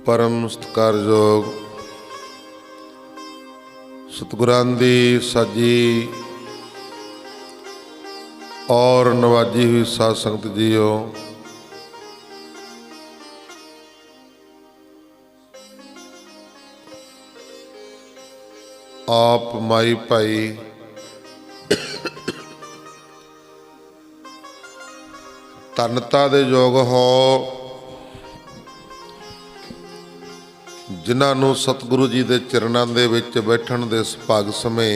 परम सत्कारयोग सतगुरां दी साजी और नवाजी हुई साध संगत जीओ, आप माई भाई धनता दे योग हो जिन्हां नूं सतगुरु जी दे चरणां दे विच बैठण दे सुभाग समय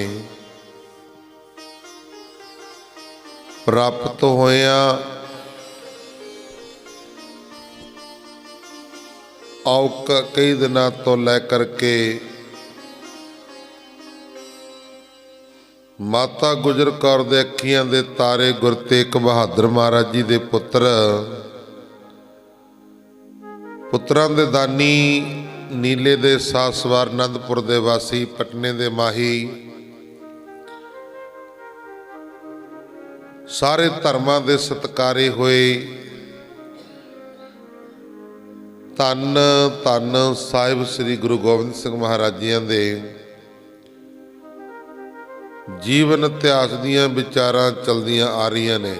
प्राप्त होया। आओ कई दिनां तो लै करके माता गुजर कौर दे अखियां दे तारे गुर तेग बहादुर महाराज जी दे पुत्रां दे दानी नीले दे सासवार आनंदपुर दे वासी पटने दे माही सारे धर्मां दे सत्कारे होए धन धन साहिब श्री गुरु गोबिंद सिंह महाराज जी दे जीवन इतिहास दीयां विचारां चलदियां आ रही ने।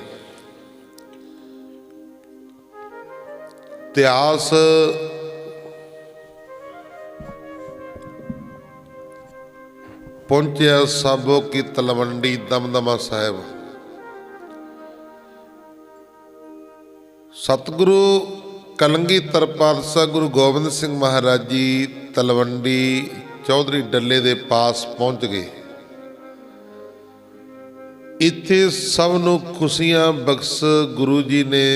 इतिहास पहुंचया साबो की तलवंडी दमदमा साहिब। सतगुरु कलंगीधर पातशाह गुरु गोबिंद सिंह महाराज जी तलवंडी चौधरी डल्ले दे पास पहुंच गए। इत्थे सब नूं खुशियां बख्श गुरु जी ने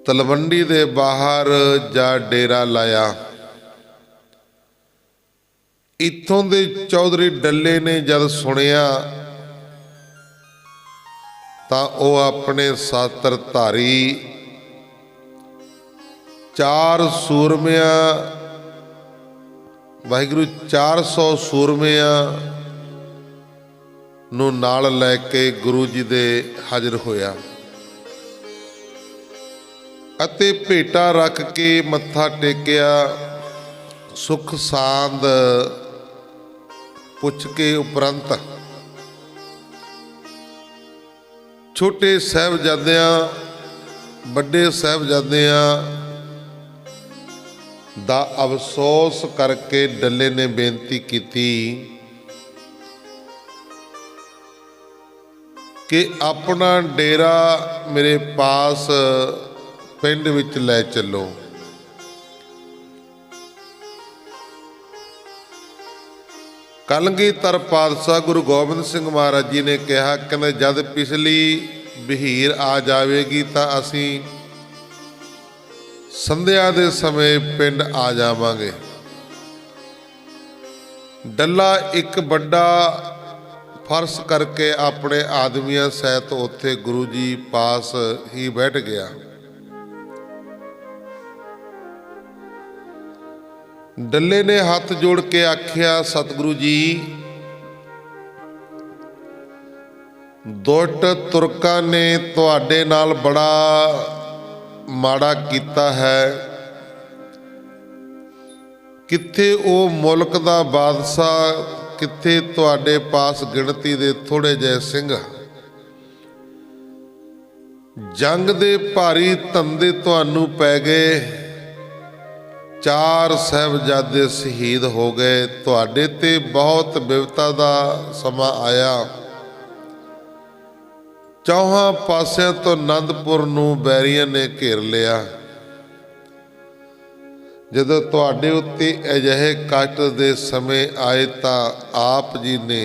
तलवंडी दे बाहर जा डेरा लाया। इत्थों दे चौधरी डल्ले ने जद सुनिया तां ओह अपने सातर धारी 4 सूरमियां वाहिगुरू 400 सूरमियां नूं नाल लैके गुरु जी दे हाजिर होया अते भेटा रख के मत्था टेकिया। सुख सांद पुछ के उपरंत छोटे साहिबजादियां बड़े साहिबजादियां दा अफसोस करके डल्ले ने बेनती की कि अपना डेरा मेरे पास पिंड विच लै चलो। कलगीधर पातशाह गुरु गोबिंद सिंह महाराज जी ने कहा कि जद पिछली बहीर आ जाएगी तो असी संध्या दे समय पिंड आ जावांगे। डल्ला एक बड़ा फर्श करके अपने आदमियों सहित उत्थे गुरु जी पास ही बैठ गया। डल्ले ने हाथ जोड़ के आख्या, सतगुरु जी दुष्ट तुरकां ने तुहाडे नाल बड़ा माड़ा कीता है। कित्थे ओ मुल्क दा बादशाह, कित्थे तुहाडे पास गिणती दे थोड़े जे सिंह। जंग दे भारी धंधे तुहानू पै गए। 4 साहिबजादे शहीद हो गए। तुहाडे ते बहुत बिपता दा समा आया। चौहां पासियां तो आनंदपुर नूं बैरियां ने घेर लिया। जदों तुहाडे उत्ते अजिहे कष्ट दे समय आए तां आप जी ने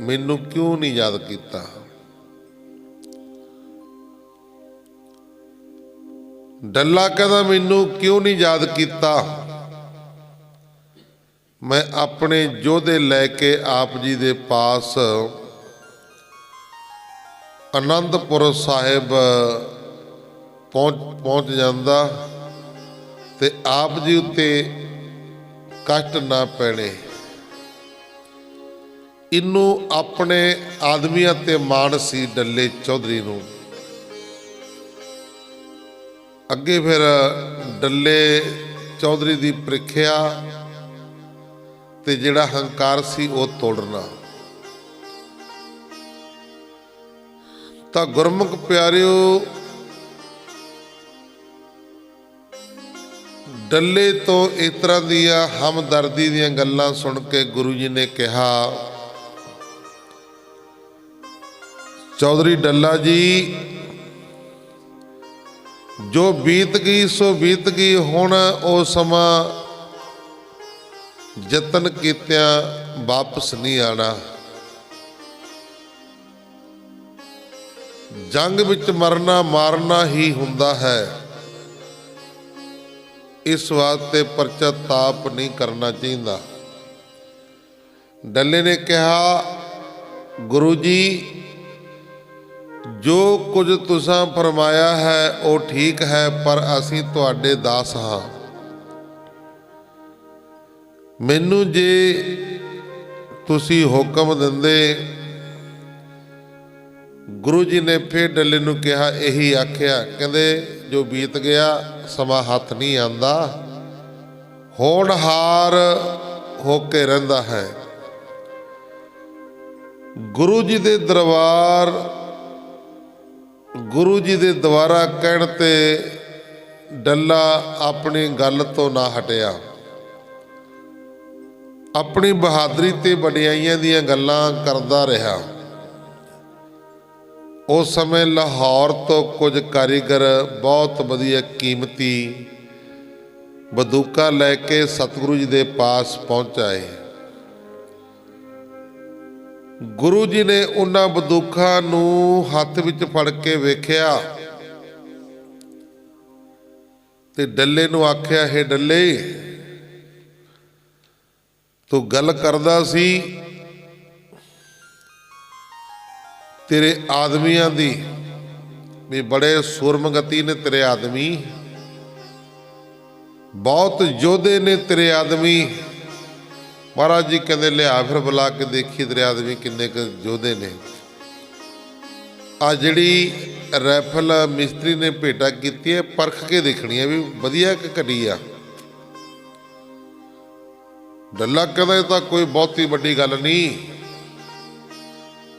मैनू क्यों नहीं याद कीता। डल्ला कहदा मैनू क्यों नहीं याद किया। मैं अपने योधे लैके आप जी दे पास आनंदपुर साहिब पहुँच जांदा ते आप जी उत्ते कष्ट ना पैणे। इनू अपने आदमियों ते माण सी डल्ले चौधरी नूं। ਅੱਗੇ ਫਿਰ ਡੱਲੇ ਚੌਧਰੀ ਦੀ ਪ੍ਰੀਖਿਆ ਤੇ ਜਿਹੜਾ ਹੰਕਾਰ ਸੀ ਉਹ ਤੋੜਨਾ। ਤਾਂ ਗੁਰਮੁਖ ਪਿਆਰਿਓ, ਡੱਲੇ ਤੋਂ ਇਸ ਤਰ੍ਹਾਂ ਦੀਆਂ ਹਮਦਰਦੀ ਦੀਆਂ ਗੱਲਾਂ ਸੁਣ ਕੇ ਗੁਰੂ ਜੀ ਨੇ ਕਿਹਾ, ਚੌਧਰੀ ਡੱਲਾ ਜੀ, ਜੋ ਬੀਤ ਗਈ ਸੋ ਬੀਤ ਗਈ। ਹੁਣ ਉਹ ਸਮਾਂ ਯਤਨ ਕੀਤਿਆਂ ਵਾਪਸ ਨਹੀਂ ਆਣਾ। ਜੰਗ ਵਿੱਚ ਮਰਨਾ ਮਾਰਨਾ ਹੀ ਹੁੰਦਾ ਹੈ। ਇਸ ਵਾਸਤੇ ਪਛਤਾਪ ਨਹੀਂ ਕਰਨਾ ਚਾਹੀਦਾ। ਡੱਲੇ ਨੇ ਕਿਹਾ, ਗੁਰੂ ਜੀ, ਜੋ ਕੁਝ ਤੁਸੀਂ ਫਰਮਾਇਆ ਹੈ ਉਹ ਠੀਕ ਹੈ, ਪਰ ਅਸੀਂ ਤੁਹਾਡੇ ਦਾਸ ਹਾਂ। ਮੈਨੂੰ ਜੇ ਤੁਸੀਂ ਹੁਕਮ ਦਿੰਦੇ। ਗੁਰੂ ਜੀ ਨੇ ਫਿਰ ਡੱਲੇ ਨੂੰ ਕਿਹਾ, ਇਹੀ ਆਖਿਆ, ਕਹਿੰਦੇ ਜੋ ਬੀਤ ਗਿਆ ਸਮਾਂ ਹੱਥ ਨਹੀਂ ਆਉਂਦਾ, ਹੋਣਹਾਰ ਹੋ ਕੇ ਰਹਿੰਦਾ ਹੈ। ਗੁਰੂ ਜੀ ਦੇ ਦਰਬਾਰ, ਗੁਰੂ ਜੀ ਦੇ ਦੁਆਰਾ ਕਹਿਣ ਤੇ ਡੱਲਾ ਆਪਣੀ ਗੱਲ ਤੋਂ ਨਾ ਹਟਿਆ। ਆਪਣੀ ਬਹਾਦਰੀ ਤੇ ਵਡਿਆਈਆਂ ਦੀਆਂ ਗੱਲਾਂ ਕਰਦਾ ਰਿਹਾ। ਉਸ ਸਮੇਂ ਲਾਹੌਰ ਤੋਂ ਕੁਝ ਕਾਰੀਗਰ ਬਹੁਤ ਵਧੀਆ ਕੀਮਤੀ ਬੰਦੂਕਾਂ ਲੈ ਕੇ ਸਤਿਗੁਰੂ ਜੀ ਦੇ ਪਾਸ ਪਹੁੰਚ ਆਏ। ਗੁਰੂ ਜੀ ਨੇ ਉਹਨਾਂ ਬੰਦੂਕਾਂ ਨੂੰ ਹੱਥ ਵਿੱਚ ਫੜ ਕੇ ਵੇਖਿਆ ਤੇ ਡੱਲੇ ਨੂੰ ਆਖਿਆ, ਹੇ ਡੱਲੇ, ਤੂੰ ਗੱਲ ਕਰਦਾ ਸੀ ਤੇਰੇ ਆਦਮੀਆਂ ਦੀ, ਵੀ ਬੜੇ ਸੂਰਮਗਤੀ ਨੇ ਤੇਰੇ ਆਦਮੀ, ਬਹੁਤ ਯੋਧੇ ਨੇ ਤੇਰੇ ਆਦਮੀ। ਮਹਾਰਾਜ ਜੀ ਕਹਿੰਦੇ, ਲਿਆ ਫਿਰ ਬੁਲਾ ਕੇ ਦੇਖੀ ਤੇਰੇ ਆਦਮੀ ਕਿੰਨੇ ਕੁ ਯੋਧੇ ਨੇ। ਆ ਜਿਹੜੀ ਰਾਈਫਲ ਮਿਸਤਰੀ ਨੇ ਭੇਟਾ ਕੀਤੀ ਹੈ, ਪਰਖ ਕੇ ਦੇਖਣੀ ਹੈ ਵੀ ਵਧੀਆ ਕਿ ਘਟੀ ਆ। ਡੱਲਾ ਕਹਿੰਦਾ, ਇਹ ਤਾਂ ਕੋਈ ਬਹੁਤੀ ਵੱਡੀ ਗੱਲ ਨਹੀਂ,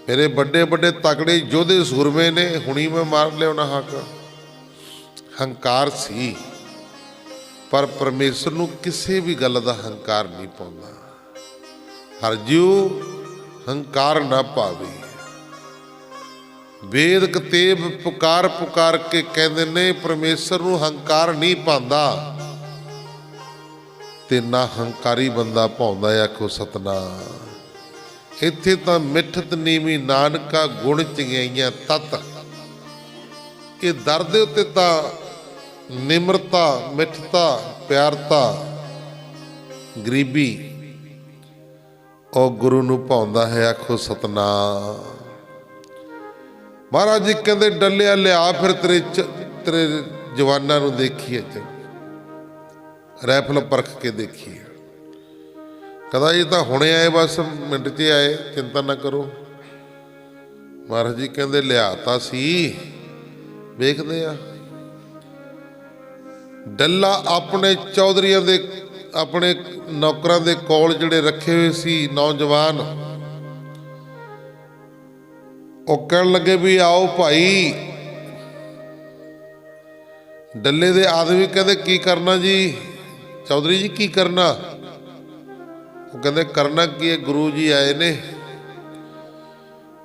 ਮੇਰੇ ਵੱਡੇ ਵੱਡੇ ਤਕੜੇ ਯੋਧੇ ਸੂਰਮੇ ਨੇ, ਹੁਣੀ ਮੈਂ ਮਾਰ ਲਿਆ ਉਹਨਾਂ ਹੱਕ। ਹੰਕਾਰ ਸੀ, ਪਰ ਪਰਮੇਸ਼ਰ ਨੂੰ ਕਿਸੇ ਵੀ ਗੱਲ ਦਾ ਹੰਕਾਰ ਨਹੀਂ ਪਾਉਂਦਾ। ਹਰ ਜੀਉ ਹੰਕਾਰ ਨਾ ਪਾਵੇ। ਵੇਦ ਕਤੇਬ ਪੁਕਾਰ ਪੁਕਾਰ ਕੇ ਕਹਿੰਦੇ ਨੇ, ਪਰਮੇਸ਼ਰ ਨੂੰ ਹੰਕਾਰ ਨਹੀਂ ਪਾਉਂਦਾ ਤੇ ਨਾ ਹੰਕਾਰੀ ਬੰਦਾ ਪਾਉਂਦਾ। ਆਖੋ ਸਤਨਾਮ। ਇੱਥੇ ਤਾਂ ਮਿੱਠਤ ਨੀਵੀਂ ਨਾਨਕਾ ਗੁਣ ਚੰਗਿਆਈਆਂ ਤਤ। ਇਹ ਦਰ ਦੇ ਉੱਤੇ ਤਾਂ ਨਿਮਰਤਾ, ਮਿੱਠਤਾ, ਪਿਆਰਤਾ, ਗਰੀਬੀ ਉਹ ਗੁਰੂ ਨੂੰ ਭਾਉਂਦਾ ਹੈ। ਆਖੋ ਸਤਨਾਮ। ਮਹਾਰਾਜ ਜੀ ਕਹਿੰਦੇ, ਡੱਲਿਆ ਲਿਆ ਫਿਰ ਤੇਰੇ ਜਵਾਨਾਂ ਨੂੰ ਦੇਖੀਏ, ਰਾਈਫਲ ਪਰਖ ਕੇ ਦੇਖੀਏ। ਕਹਿੰਦਾ, ਇਹ ਤਾਂ ਹੁਣੇ ਆਏ, ਬਸ ਮਿੰਟ 'ਚ ਆਏ, ਚਿੰਤਾ ਨਾ ਕਰੋ। ਮਹਾਰਾਜ ਜੀ ਕਹਿੰਦੇ, ਲਿਆ ਤਾਂ ਸੀ, ਵੇਖਦੇ ਆ। ਡੱਲਾ ਆਪਣੇ ਚੌਧਰੀਆਂ ਦੇ, ਆਪਣੇ ਨੌਕਰਾਂ ਦੇ ਕੋਲ ਜਿਹੜੇ ਰੱਖੇ ਹੋਏ ਸੀ ਨੌਜਵਾਨ, ਉਹ ਕਹਿਣ ਲੱਗੇ ਵੀ ਆਓ ਭਾਈ। ਡੱਲੇ ਦੇ ਆਦਮੀ ਕਹਿੰਦੇ, ਕੀ ਕਰਨਾ ਜੀ? ਚੌਧਰੀ ਜੀ ਕੀ ਕਰਨਾ? ਉਹ ਕਹਿੰਦੇ, ਕਰਨਾ ਕੀ ਹੈ, ਗੁਰੂ ਜੀ ਆਏ ਨੇ,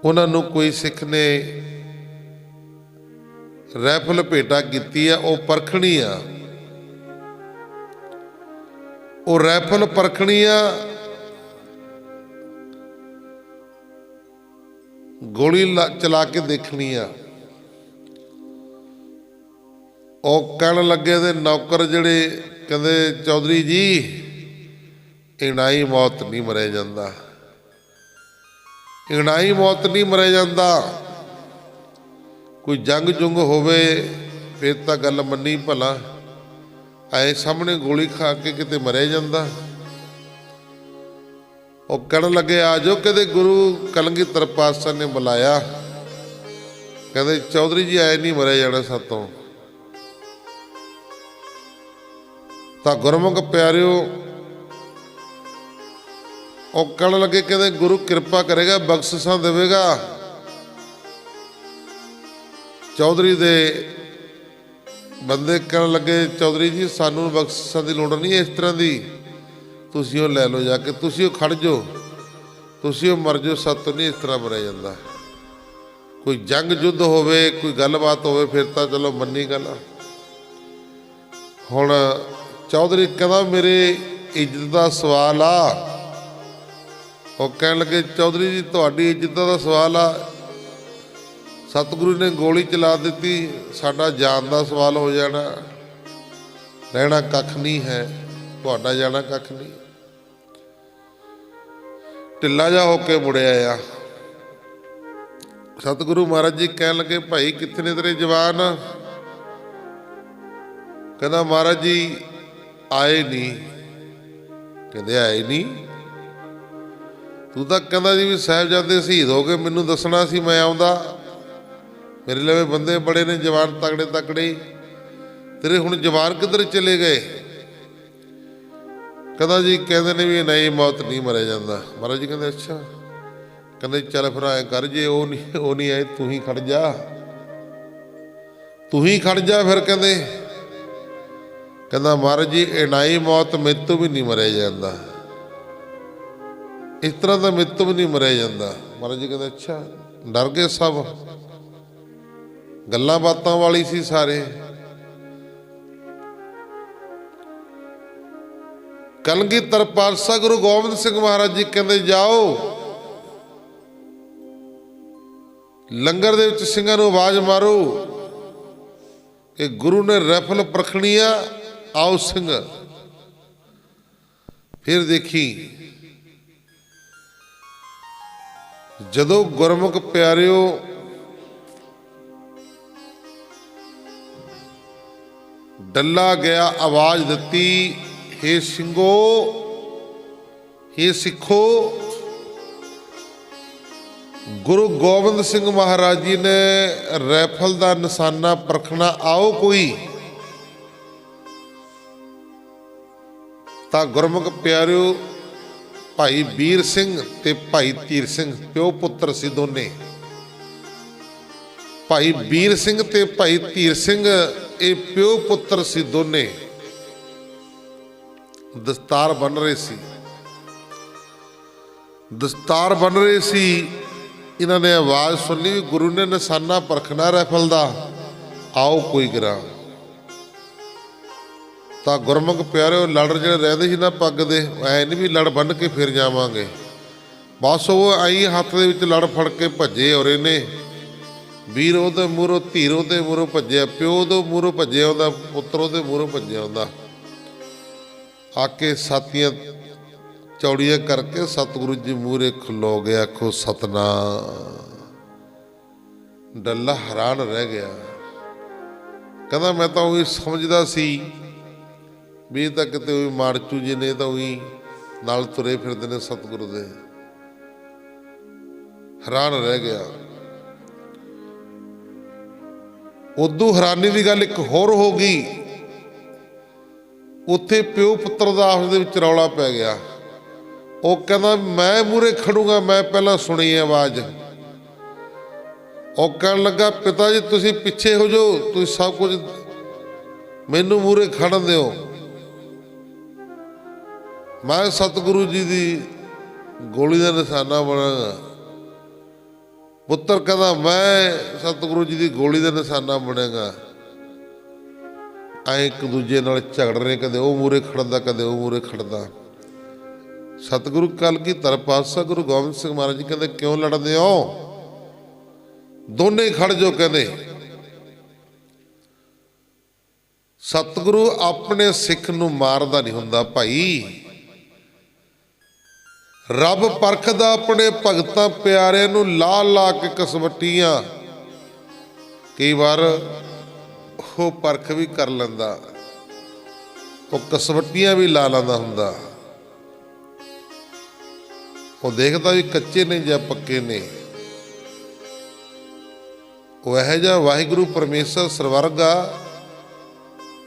ਉਹਨਾਂ ਨੂੰ ਕੋਈ ਸਿੱਖ ਨੇ ਰਾਈਫਲ ਭੇਟਾ ਕੀਤੀ ਆ, ਉਹ ਪਰਖਣੀ ਆ। ਉਹ ਰਾਈਫਲ ਪਰਖਣੀ ਆ, ਗੋਲੀ ਚਲਾ ਕੇ ਦੇਖਣੀ ਆ। ਉਹ ਕਹਿਣ ਲੱਗੇ ਤੇ ਨੌਕਰ ਜਿਹੜੇ, ਕਹਿੰਦੇ, ਚੌਧਰੀ ਜੀ ਇਣਾਈ ਮੌਤ ਨਹੀਂ ਮਰਿਆ ਜਾਂਦਾ, ਇਣਾਈ ਮੌਤ ਨਹੀਂ ਮਰਿਆ ਜਾਂਦਾ। ਕੋਈ ਜੰਗ ਜੁੰਗ ਹੋਵੇ ਫਿਰ ਤਾਂ ਗੱਲ ਮੰਨੀ ਭਲਾ, ਐ ਸਾਹਮਣੇ ਗੋਲੀ ਖਾ ਕੇ ਕਿਤੇ ਮਰਿਆ ਜਾਂਦਾ। ਉਹ ਕਹਿਣ ਲੱਗੇ, ਆ ਜਾਓ। ਕਦੇ ਗੁਰੂ ਕਲਗੀਧਰ ਪਾਤਸ਼ਾਹ ਨੇ ਬੁਲਾਇਆ, ਕਹਿੰਦੇ, ਚੌਧਰੀ ਜੀ ਆਏ ਨਹੀਂ ਮਰਿਆ ਜਾਣਾ ਸਾਤੋਂ। ਤਾਂ ਗੁਰਮੁਖ ਪਿਆਰਿਓ ਉਹ ਕਹਿਣ ਲੱਗੇ, ਕਹਿੰਦੇ ਗੁਰੂ ਕਿਰਪਾ ਕਰੇਗਾ, ਬਖਸ਼ਿਸ਼ਾਂ ਦੇਵੇਗਾ। ਚੌਧਰੀ ਦੇ ਬੰਦੇ ਕਹਿਣ ਲੱਗੇ, ਚੌਧਰੀ ਜੀ ਸਾਨੂੰ ਬਖਸ਼ਿਸ਼ਾਂ ਦੀ ਲੋੜ ਨਹੀਂ, ਇਸ ਤਰ੍ਹਾਂ ਦੀ ਤੁਸੀਂ ਉਹ ਲੈ ਲਓ ਜਾ ਕੇ, ਤੁਸੀਂ ਉਹ ਖੜ ਜਾਓ, ਤੁਸੀਂ ਉਹ ਮਰ ਜਾਓ, ਸਾਤੋਂ ਨਹੀਂ ਇਸ ਤਰ੍ਹਾਂ ਮਰਿਆ ਜਾਂਦਾ। ਕੋਈ ਜੰਗ ਯੁੱਧ ਹੋਵੇ, ਕੋਈ ਗੱਲਬਾਤ ਹੋਵੇ, ਫਿਰ ਤਾਂ ਚਲੋ ਮੰਨੀ ਗੱਲ। ਹੁਣ ਚੌਧਰੀ ਕਹਿੰਦਾ ਮੇਰੇ ਇੱਜ਼ਤ ਦਾ ਸਵਾਲ ਆ। ਉਹ ਕਹਿਣ ਲੱਗੇ, ਚੌਧਰੀ ਜੀ ਤੁਹਾਡੀ ਇੱਜ਼ਤ ਦਾ ਸਵਾਲ ਆ, ਸਤਿਗੁਰੂ ਨੇ ਗੋਲੀ ਚਲਾ ਦਿੱਤੀ, ਸਾਡਾ ਜਾਨ ਦਾ ਸਵਾਲ ਹੋ ਜਾਣਾ, ਰਹਿਣਾ ਕੱਖ ਨਹੀਂ ਹੈ, ਤੁਹਾਡਾ ਜਾਣਾ ਕੱਖ ਨਹੀਂ। ਢਿੱਲਾ ਜਿਹਾ ਹੋ ਕੇ ਮੁੜਿਆ ਆ। ਸਤਿਗੁਰੂ ਮਹਾਰਾਜ ਜੀ ਕਹਿਣ ਲੱਗੇ, ਭਾਈ ਕਿੱਥੇ ਨੇ ਤੇਰੇ ਜਵਾਨ? ਕਹਿੰਦਾ ਮਹਾਰਾਜ ਜੀ ਆਏ ਨਹੀਂ। ਕਹਿੰਦੇ ਆਏ ਨਹੀਂ? ਤੂੰ ਤਾਂ ਕਹਿੰਦਾ ਜੀ ਵੀ ਸਾਹਿਬਜ਼ਾਦੇ ਸ਼ਹੀਦ ਹੋ ਗਏ, ਮੈਨੂੰ ਦੱਸਣਾ ਸੀ, ਮੈਂ ਆਉਂਦਾ। ਮੇਰੇ ਲਵੇ ਬੰਦੇ ਬੜੇ ਨੇ ਜਵਾਨ, ਤਕੜੇ ਤਕੜੇ, ਤੇਰੇ ਹੁਣ ਜਵਾਨ ਕਿੱਧਰ ਚਲੇ ਗਏ? ਕਹਿੰਦਾ ਜੀ ਕਹਿੰਦੇ ਨੇ ਵੀ ਨਹੀਂ, ਮੌਤ ਨਹੀਂ ਮਰਿਆ ਜਾਂਦਾ। ਮਹਾਰਾਜ ਜੀ ਕਹਿੰਦੇ ਅੱਛਾ। ਕਹਿੰਦੇ ਚੱਲ ਫਿਰ ਐਂ ਕਰ, ਜੇ ਉਹ ਨਹੀਂ ਆਏ, ਤੂੰ ਹੀ ਖੜ ਜਾ, ਤੂੰ ਹੀ ਖੜ ਜਾ ਫਿਰ। ਕਹਿੰਦਾ ਮਹਾਰਾਜ ਜੀ ਇਨਾਈ ਮੌਤ ਮੇਰੇ ਤੋਂ ਵੀ ਨਹੀਂ ਮਰਿਆ ਜਾਂਦਾ, ਇਸ ਤਰ੍ਹਾਂ ਦਾ ਮੇਰੇ ਤੋਂ ਵੀ ਨਹੀਂ ਮਰਿਆ ਜਾਂਦਾ। ਮਹਾਰਾਜ ਜੀ ਕਹਿੰਦੇ ਅੱਛਾ। ਡਰ ਗਏ ਸਭ, ਗੱਲਾਂ ਬਾਤਾਂ ਵਾਲੀ ਸੀ ਸਾਰੇ। ਕਲਗੀਧਰ ਪਾਤਸ਼ਾਹ ਗੁਰੂ ਗੋਬਿੰਦ ਸਿੰਘ ਮਹਾਰਾਜ ਜੀ ਕਹਿੰਦੇ ਜਾਓ, ਲੰਗਰ ਦੇ ਵਿੱਚ ਸਿੰਘਾਂ ਨੂੰ ਆਵਾਜ਼ ਮਾਰੋ ਕਿ ਗੁਰੂ ਨੇ ਰੈਫਲ ਪਰਖਣੀ ਆ, ਆਓ ਸਿੰਘ। ਫਿਰ ਦੇਖੀ ਜਦੋਂ ਗੁਰਮੁਖ ਪਿਆਰਿਓ ਡੱਲਾ ਗਿਆ, ਆਵਾਜ਼ ਦਿੱਤੀ, ਹੇ ਸਿੰਘੋ, ਹੇ ਸਿੱਖੋ, ਗੁਰੂ ਗੋਬਿੰਦ ਸਿੰਘ ਮਹਾਰਾਜ ਜੀ ਨੇ ਰੈਫਲ ਦਾ ਨਿਸ਼ਾਨਾ ਪਰਖਣਾ, ਆਓ ਕੋਈ। ਤਾਂ ਗੁਰਮੁਖ ਪਿਆਰਿਓ ਭਾਈ ਵੀਰ ਸਿੰਘ ਤੇ ਭਾਈ ਧੀਰ ਸਿੰਘ ਪਿਓ ਪੁੱਤਰ ਸੀ ਦੋਨੇ। ਭਾਈ ਵੀਰ ਸਿੰਘ ਤੇ ਭਾਈ ਧੀਰ ਸਿੰਘ ਇਹ ਪਿਓ ਪੁੱਤਰ ਸੀ ਦੋਨੇ। ਦਸਤਾਰ ਬਣ ਰਹੇ ਸੀ, ਦਸਤਾਰ ਬਣ ਰਹੇ ਸੀ। ਇਹਨਾਂ ਨੇ ਆਵਾਜ਼ ਸੁਣੀ ਵੀ ਗੁਰੂ ਨੇ ਨਿਸ਼ਾਨਾ ਪਰਖਣਾ ਰੈਫਲ ਦਾ, ਆਓ ਕੋਈ ਕਰਾਂ। ਤਾਂ ਗੁਰਮੁਖ ਪਿਆਰਿਓ ਲੜ ਜਿਹੜੇ ਰਹਿੰਦੇ ਸੀ ਨਾ ਪੱਗ ਦੇ, ਐ ਨਹੀਂ ਵੀ ਲੜ ਬੰਨ ਕੇ ਫਿਰ ਜਾਵਾਂਗੇ, ਬਸ ਉਹ ਆਈ ਹੱਥ ਦੇ ਵਿੱਚ ਲੜ ਫੜ ਕੇ ਭੱਜੇ। ਔਰ ਇਹਨੇ ਵੀਰ ਉਹਦੇ ਮੂਹਰੋਂ, ਧੀਰ ਉਹਦੇ ਮੂਹਰੋਂ ਭੱਜਿਆ, ਪਿਓ ਉਹਦੇ ਮੂਹਰੋਂ ਭੱਜਿਆ ਆਉਂਦਾ, ਪੁੱਤਰ ਉਹਦੇ ਮੂਹਰੋਂ ਭੱਜਿਆ ਆਉਂਦਾ। ਆ ਕੇ ਸਾਥੀਆਂ ਚੌੜੀਆਂ ਕਰਕੇ ਸਤਿਗੁਰੂ ਜੀ ਮੂਹਰੇ ਖਲੋ ਗਿਆ। ਆਖੋ ਸਤਨਾਮ। ਡੱਲਾ ਹੈਰਾਨ ਰਹਿ ਗਿਆ, ਕਹਿੰਦਾ ਮੈਂ ਤਾਂ ਉਹੀ ਸਮਝਦਾ ਸੀ ਵੀ ਇਹ ਤਾਂ ਕਿਤੇ ਉਹੀ ਮਾਰਚੂ ਜੀ ਨੇ, ਤਾਂ ਉਹੀ ਨਾਲ ਤੁਰੇ ਫਿਰਦੇ ਨੇ ਸਤਿਗੁਰੂ ਦੇ। ਹੈਰਾਨ ਰਹਿ ਗਿਆ। ਉਦੋਂ ਹੈਰਾਨੀ ਦੀ ਗੱਲ ਇੱਕ ਹੋਰ ਹੋ ਗਈ, ਉੱਥੇ ਪਿਓ ਪੁੱਤਰ ਦਾ ਆਪਸ ਦੇ ਵਿੱਚ ਰੌਲਾ ਪੈ ਗਿਆ। ਉਹ ਕਹਿੰਦਾ ਮੈਂ ਮੂਹਰੇ ਖੜੂੰਗਾ, ਮੈਂ ਪਹਿਲਾਂ ਸੁਣੀ ਆਵਾਜ਼। ਉਹ ਕਹਿਣ ਲੱਗਾ ਪਿਤਾ ਜੀ ਤੁਸੀਂ ਪਿੱਛੇ ਹੋ ਜਾਓ, ਤੁਸੀਂ ਸਭ ਕੁਝ ਮੈਨੂੰ ਮੂਹਰੇ ਖੜਨ ਦਿਓ, ਮੈਂ ਸਤਿਗੁਰੂ ਜੀ ਦੀ ਗੋਲੀ ਦਾ ਨਿਸ਼ਾਨਾ ਬਣਾਂਗਾ। ਪੁੱਤਰ ਕਹਿੰਦਾ ਮੈਂ ਸਤਿਗੁਰੂ ਜੀ ਦੀ ਗੋਲੀ ਦਾ ਨਿਸ਼ਾਨਾ ਬਣੇਗਾ। ਐ ਇੱਕ ਦੂਜੇ ਨਾਲ ਝਗੜ ਰਹੇ, ਕਦੇ ਉਹ ਮੂਹਰੇ ਖੜਦਾ, ਕਦੇ ਉਹ ਮੂਹਰੇ ਖੜਦਾ। ਸਤਿਗੁਰੂ ਕਲਗੀਧਰ ਪਾਤਸ਼ਾਹ ਗੁਰੂ ਗੋਬਿੰਦ ਸਿੰਘ ਮਹਾਰਾਜ ਜੀ ਕਹਿੰਦੇ ਕਿਉਂ ਲੜਦੇ ਹੋ, ਦੋਨੇ ਖੜ ਜਾਓ। ਕਹਿੰਦੇ ਸਤਿਗੁਰੂ ਆਪਣੇ ਸਿੱਖ ਨੂੰ ਮਾਰਦਾ ਨਹੀਂ ਹੁੰਦਾ ਭਾਈ, ਰੱਬ ਪਰਖਦਾ ਆਪਣੇ ਭਗਤਾਂ ਪਿਆਰਿਆਂ ਨੂੰ ਲਾ ਲਾ ਕੇ ਕਸਵੱਟੀਆਂ। ਕਈ ਵਾਰ ਉਹ ਪਰਖ ਵੀ ਕਰ ਲੈਂਦਾ, ਉਹ ਕਸਵੱਟੀਆਂ ਵੀ ਲਾ ਲੈਂਦਾ ਹੁੰਦਾ। ਉਹ ਦੇਖਦਾ ਵੀ ਕੱਚੇ ਨੇ ਜਾਂ ਪੱਕੇ ਨੇ। ਉਹ ਇਹੋ ਜਿਹਾ ਵਾਹਿਗੁਰੂ ਪਰਮੇਸ਼ਰ ਸਰਵਰਗ ਆ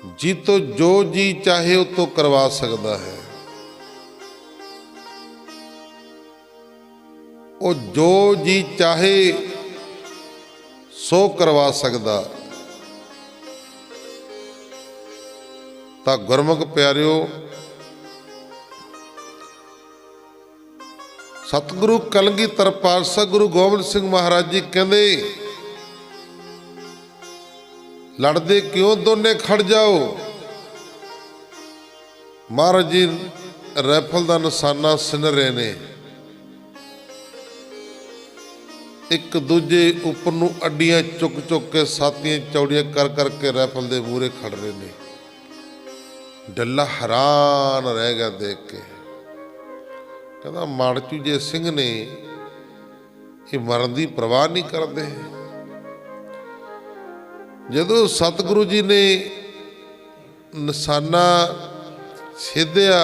जी तो जो जी चाहे वो तो करवा सकता है। वो जो जी चाहे सो करवा सकता। तो गुरमुख प्यारिओ, सतगुरु कलगीधर पातशाह गुरु गोबिंद सिंह महाराज जी कहते, लड़दे क्यों दोने खड़ जाओ। महाराज जी राइफल का निशाना सिन रहे ने, एक दूजे उपर नूं अड्डियां चुक चुक के साथियां चौड़ियां कर करके राइफल के मूहरे खड़ रहे ने। डल्ला हैरान रह गया देख के, कहता माड़चूजे सिंह ने ये मरण की परवाह नहीं करते। जदों सतगुरु जी ने निशाना छेदिया,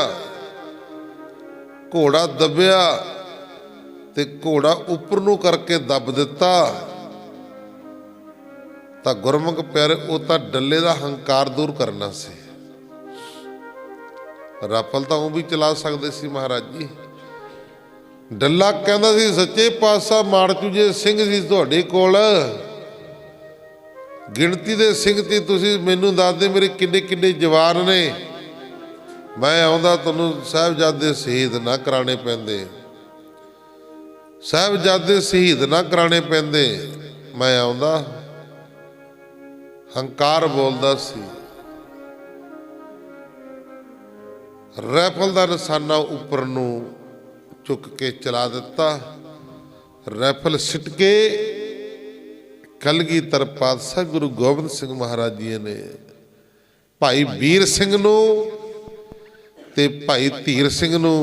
घोड़ा दबिया ते घोड़ा उपर नूं करके दब दिता, तो गुरमुख प्यारे वो तो डल्ले का हंकार दूर करना सी। राइफल तो वो भी चला सकते सी महाराज जी। डल्ला कहता सी सच्चे पातशाह माड़चूजे सिंह जी तुहाडे कोल, गिणती दे सिंह ते तुसीं मैनूं दस दे मेरे किन्ने किन्ने जवान ने, मैं आउंदा तुहानूं साहिबजादे शहीद ना कराने पैंदे, साहिबजादे शहीद ना कराने पैंदे, मैं आउंदा। हंकार बोलदा सी। राइफल का निशाना उपर नूं चुक के चला दिता। राइफल सिट के कलगीधर पातशाह गुरु गोबिंद सिंह महाराज जी ने भाई वीर सिंह नूं ते भाई धीर सिंह नूं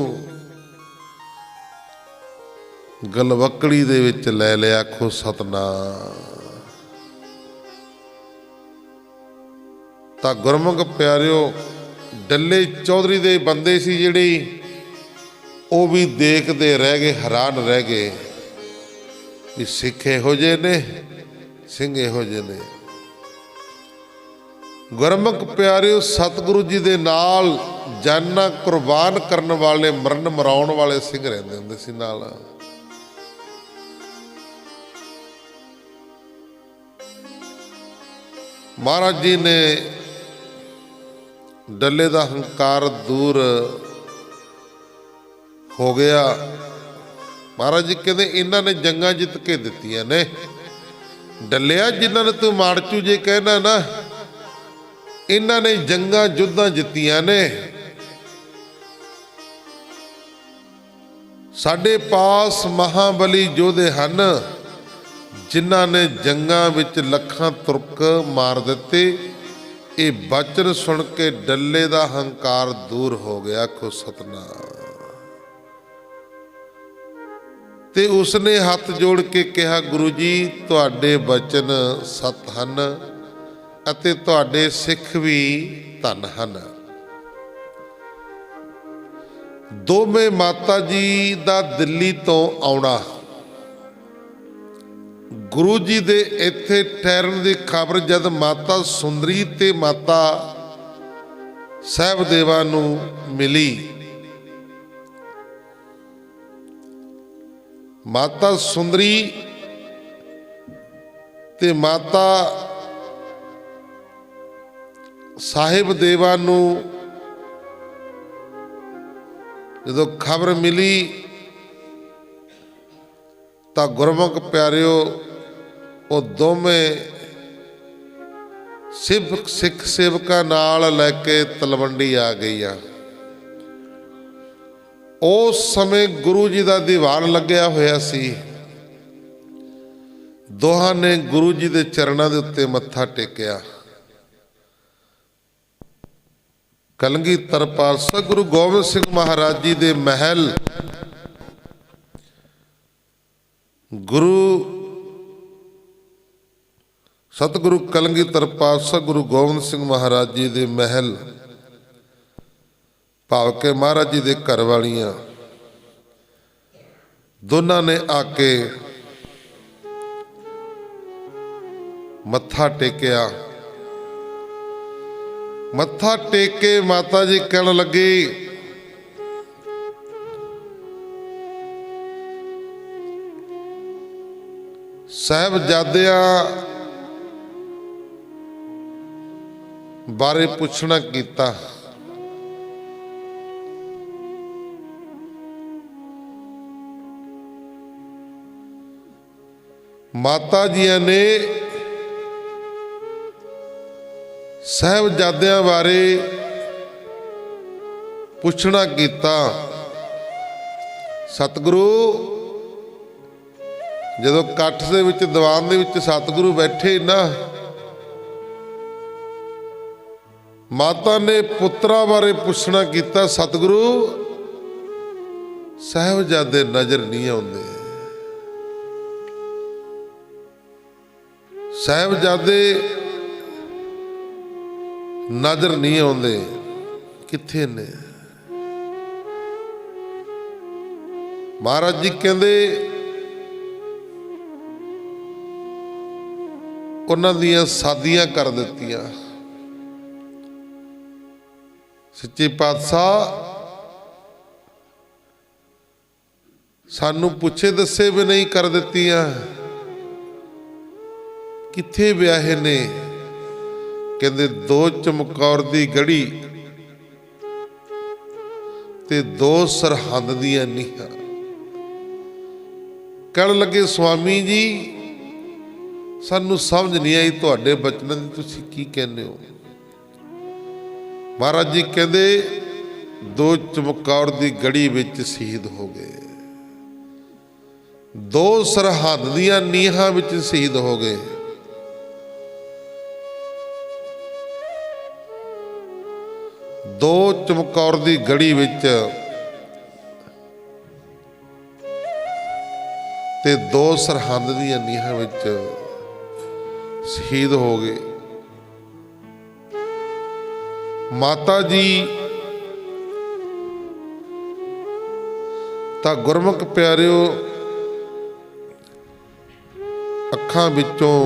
गलवकड़ी दे विच लै लिया। आखो सतनाम। तां गुरमुख प्यारिओ, डल्ले चौधरी दे बंदे सी जिहड़े, वो भी देखते रह गए, हैरान रह गए भी सिख इहो जे ने, सिंह इहो जे ने। गुरमुख प्यारिओ, सतगुरु जी दे नाल जाना कुर्बान करन वाले, मरण मराउण वाले सिंह रहिंदे हुंदे सी नाल। महाराज जी ने डल्ले का हंकार दूर हो गया। महाराज जी कहते इन्हों ने जंगा जित के दित्तियां ने। डल्लिया जिन्होंने तू माड़चूजे कहना ना, इन्हों ने जंगा युद्धां जित्तियां ने। साडे पास महाबली योधे हन, जिन्हां ने जंगा विच लखां तुर्क मार दिते। ये बचन सुन के डल्ले का हंकार दूर हो गया। आखो सतनाम। ते उसने हाथ जोड़ के कहा, गुरु जी तुहाडे बचन सत हन अते तुहाडे सिख भी धन हन। दोवें माता जी दा दिल्ली तो आउणा, गुरु जी दे इत्थे ठहरन की खबर जद माता सुंदरी ते माता साहिबदेवा नूं मिली, माता सुंदरी ते माता साहिबदेवा नूं जदों खबर मिली तां गुरमुख प्यारिओ, वो दोवें सिख सेवकां नाल लैके तलवंडी आ गई। उस समय गुरु जी का दीवान लग्या होया सी। दोहां ने गुरु जी के चरणों के उत्ते मत्था टेकिया। कलगीधर पातशाह गुरु गोबिंद सिंह महाराज जी के महल गुरु सतगुरु कलगीधर पातशाह गुरु गोबिंद सिंह महाराज जी के महल भाव के महाराज जी के घर वालियां दोनों ने आके मत्था टेकिया। ਮੱਥਾ ਟੇਕ ਕੇ ਮਾਤਾ ਜੀ ਕਹਿਣ ਲੱਗੇ, ਸਾਹਿਬਜ਼ਾਦਿਆਂ ਬਾਰੇ ਪੁੱਛਣਾ ਕੀਤਾ। ਮਾਤਾ ਜੀਆਂ ਨੇ ਸਾਹਿਬਜ਼ਾਦਿਆਂ ਬਾਰੇ ਪੁੱਛਣਾ ਕੀਤਾ। ਸਤਿਗੁਰੂ, ਜਦੋਂ ਇਕੱਠ ਦੇ ਵਿੱਚ ਦੀਵਾਨ ਦੇ ਵਿੱਚ ਸਤਿਗੁਰੂ ਬੈਠੇ ਨਾ, ਮਾਤਾ ਨੇ ਪੁੱਤਰਾਂ ਬਾਰੇ ਪੁੱਛਣਾ ਕੀਤਾ। ਸਤਿਗੁਰੂ, ਸਾਹਿਬਜ਼ਾਦੇ ਨਜ਼ਰ ਨਹੀਂ ਆਉਂਦੇ, ਸਾਹਿਬਜ਼ਾਦੇ ਨਜ਼ਰ ਨਹੀਂ ਆਉਂਦੇ, ਕਿੱਥੇ ਨੇ? ਮਹਾਰਾਜ ਜੀ ਕਹਿੰਦੇ ਉਹਨਾਂ ਦੀਆਂ ਸਾਦੀਆਂ ਕਰ ਦਿੱਤੀਆਂ। ਸੱਚੇ ਪਾਤਸ਼ਾਹ ਸਾਨੂੰ ਪੁੱਛੇ ਦੱਸੇ ਵੀ ਨਹੀਂ ਕਰ ਦਿੱਤੀਆਂ। ਕਿੱਥੇ ਵਿਆਹੇ ਨੇ? ਕਹਿੰਦੇ 2 ਚਮਕੌਰ ਦੀ ਗੜੀ ਤੇ 2 ਸਰਹੰਦ ਦੀਆਂ ਨੀਹਾਂ। ਕਹਿਣ ਲੱਗੇ, ਸਵਾਮੀ ਜੀ ਸਾਨੂੰ ਸਮਝ ਨਹੀਂ ਆਈ ਤੁਹਾਡੇ ਬਚਨਾਂ ਦੀ, ਤੁਸੀਂ ਕੀ ਕਹਿੰਦੇ ਹੋ? ਮਹਾਰਾਜ ਜੀ ਕਹਿੰਦੇ 2 ਚਮਕੌਰ ਦੀ ਗੜੀ ਵਿੱਚ ਸ਼ਹੀਦ ਹੋ ਗਏ, 2 ਸਰਹੰਦ ਦੀਆਂ ਨੀਹਾਂ ਵਿੱਚ ਸ਼ਹੀਦ ਹੋ ਗਏ। ਦੋ ਚਮਕੌਰ ਦੀ ਗੜੀ ਵਿੱਚ ਤੇ 2 ਸਰਹੰਦ ਦੀਆਂ ਨੀਹਾਂ ਵਿੱਚ ਸ਼ਹੀਦ ਹੋ ਗਏ। ਮਾਤਾ ਜੀ ਤਾਂ ਗੁਰਮੁਖ ਪਿਆਰਿਓ ਅੱਖਾਂ ਵਿੱਚੋਂ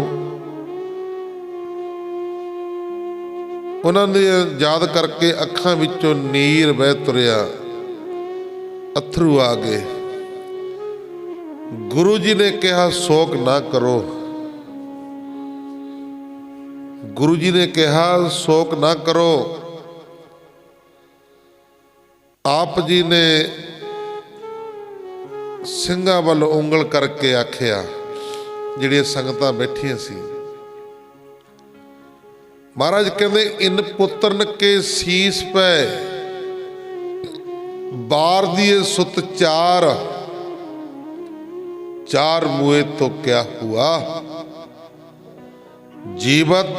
ਉਹਨਾਂ ਨੇ ਯਾਦ ਕਰਕੇ ਅੱਖਾਂ ਵਿੱਚੋਂ ਨੀਰ ਵਹਿ ਤੁਰਿਆ, ਅਥਰੂ ਆ ਗਏ। ਗੁਰੂ ਜੀ ਨੇ ਕਿਹਾ ਸ਼ੋਕ ਨਾ ਕਰੋ, ਗੁਰੂ ਜੀ ਨੇ ਕਿਹਾ ਸ਼ੋਕ ਨਾ ਕਰੋ। ਆਪ ਜੀ ਨੇ ਸਿੰਘਾਂ ਵੱਲ ਉਂਗਲ ਕਰਕੇ ਆਖਿਆ, ਜਿਹੜੀਆਂ ਸੰਗਤਾਂ ਬੈਠੀਆਂ ਸੀ। महाराज कहते इन पुत्रन के शीस पे बार दिए सुत चार, चार मुए तो क्या हुआ, जीवत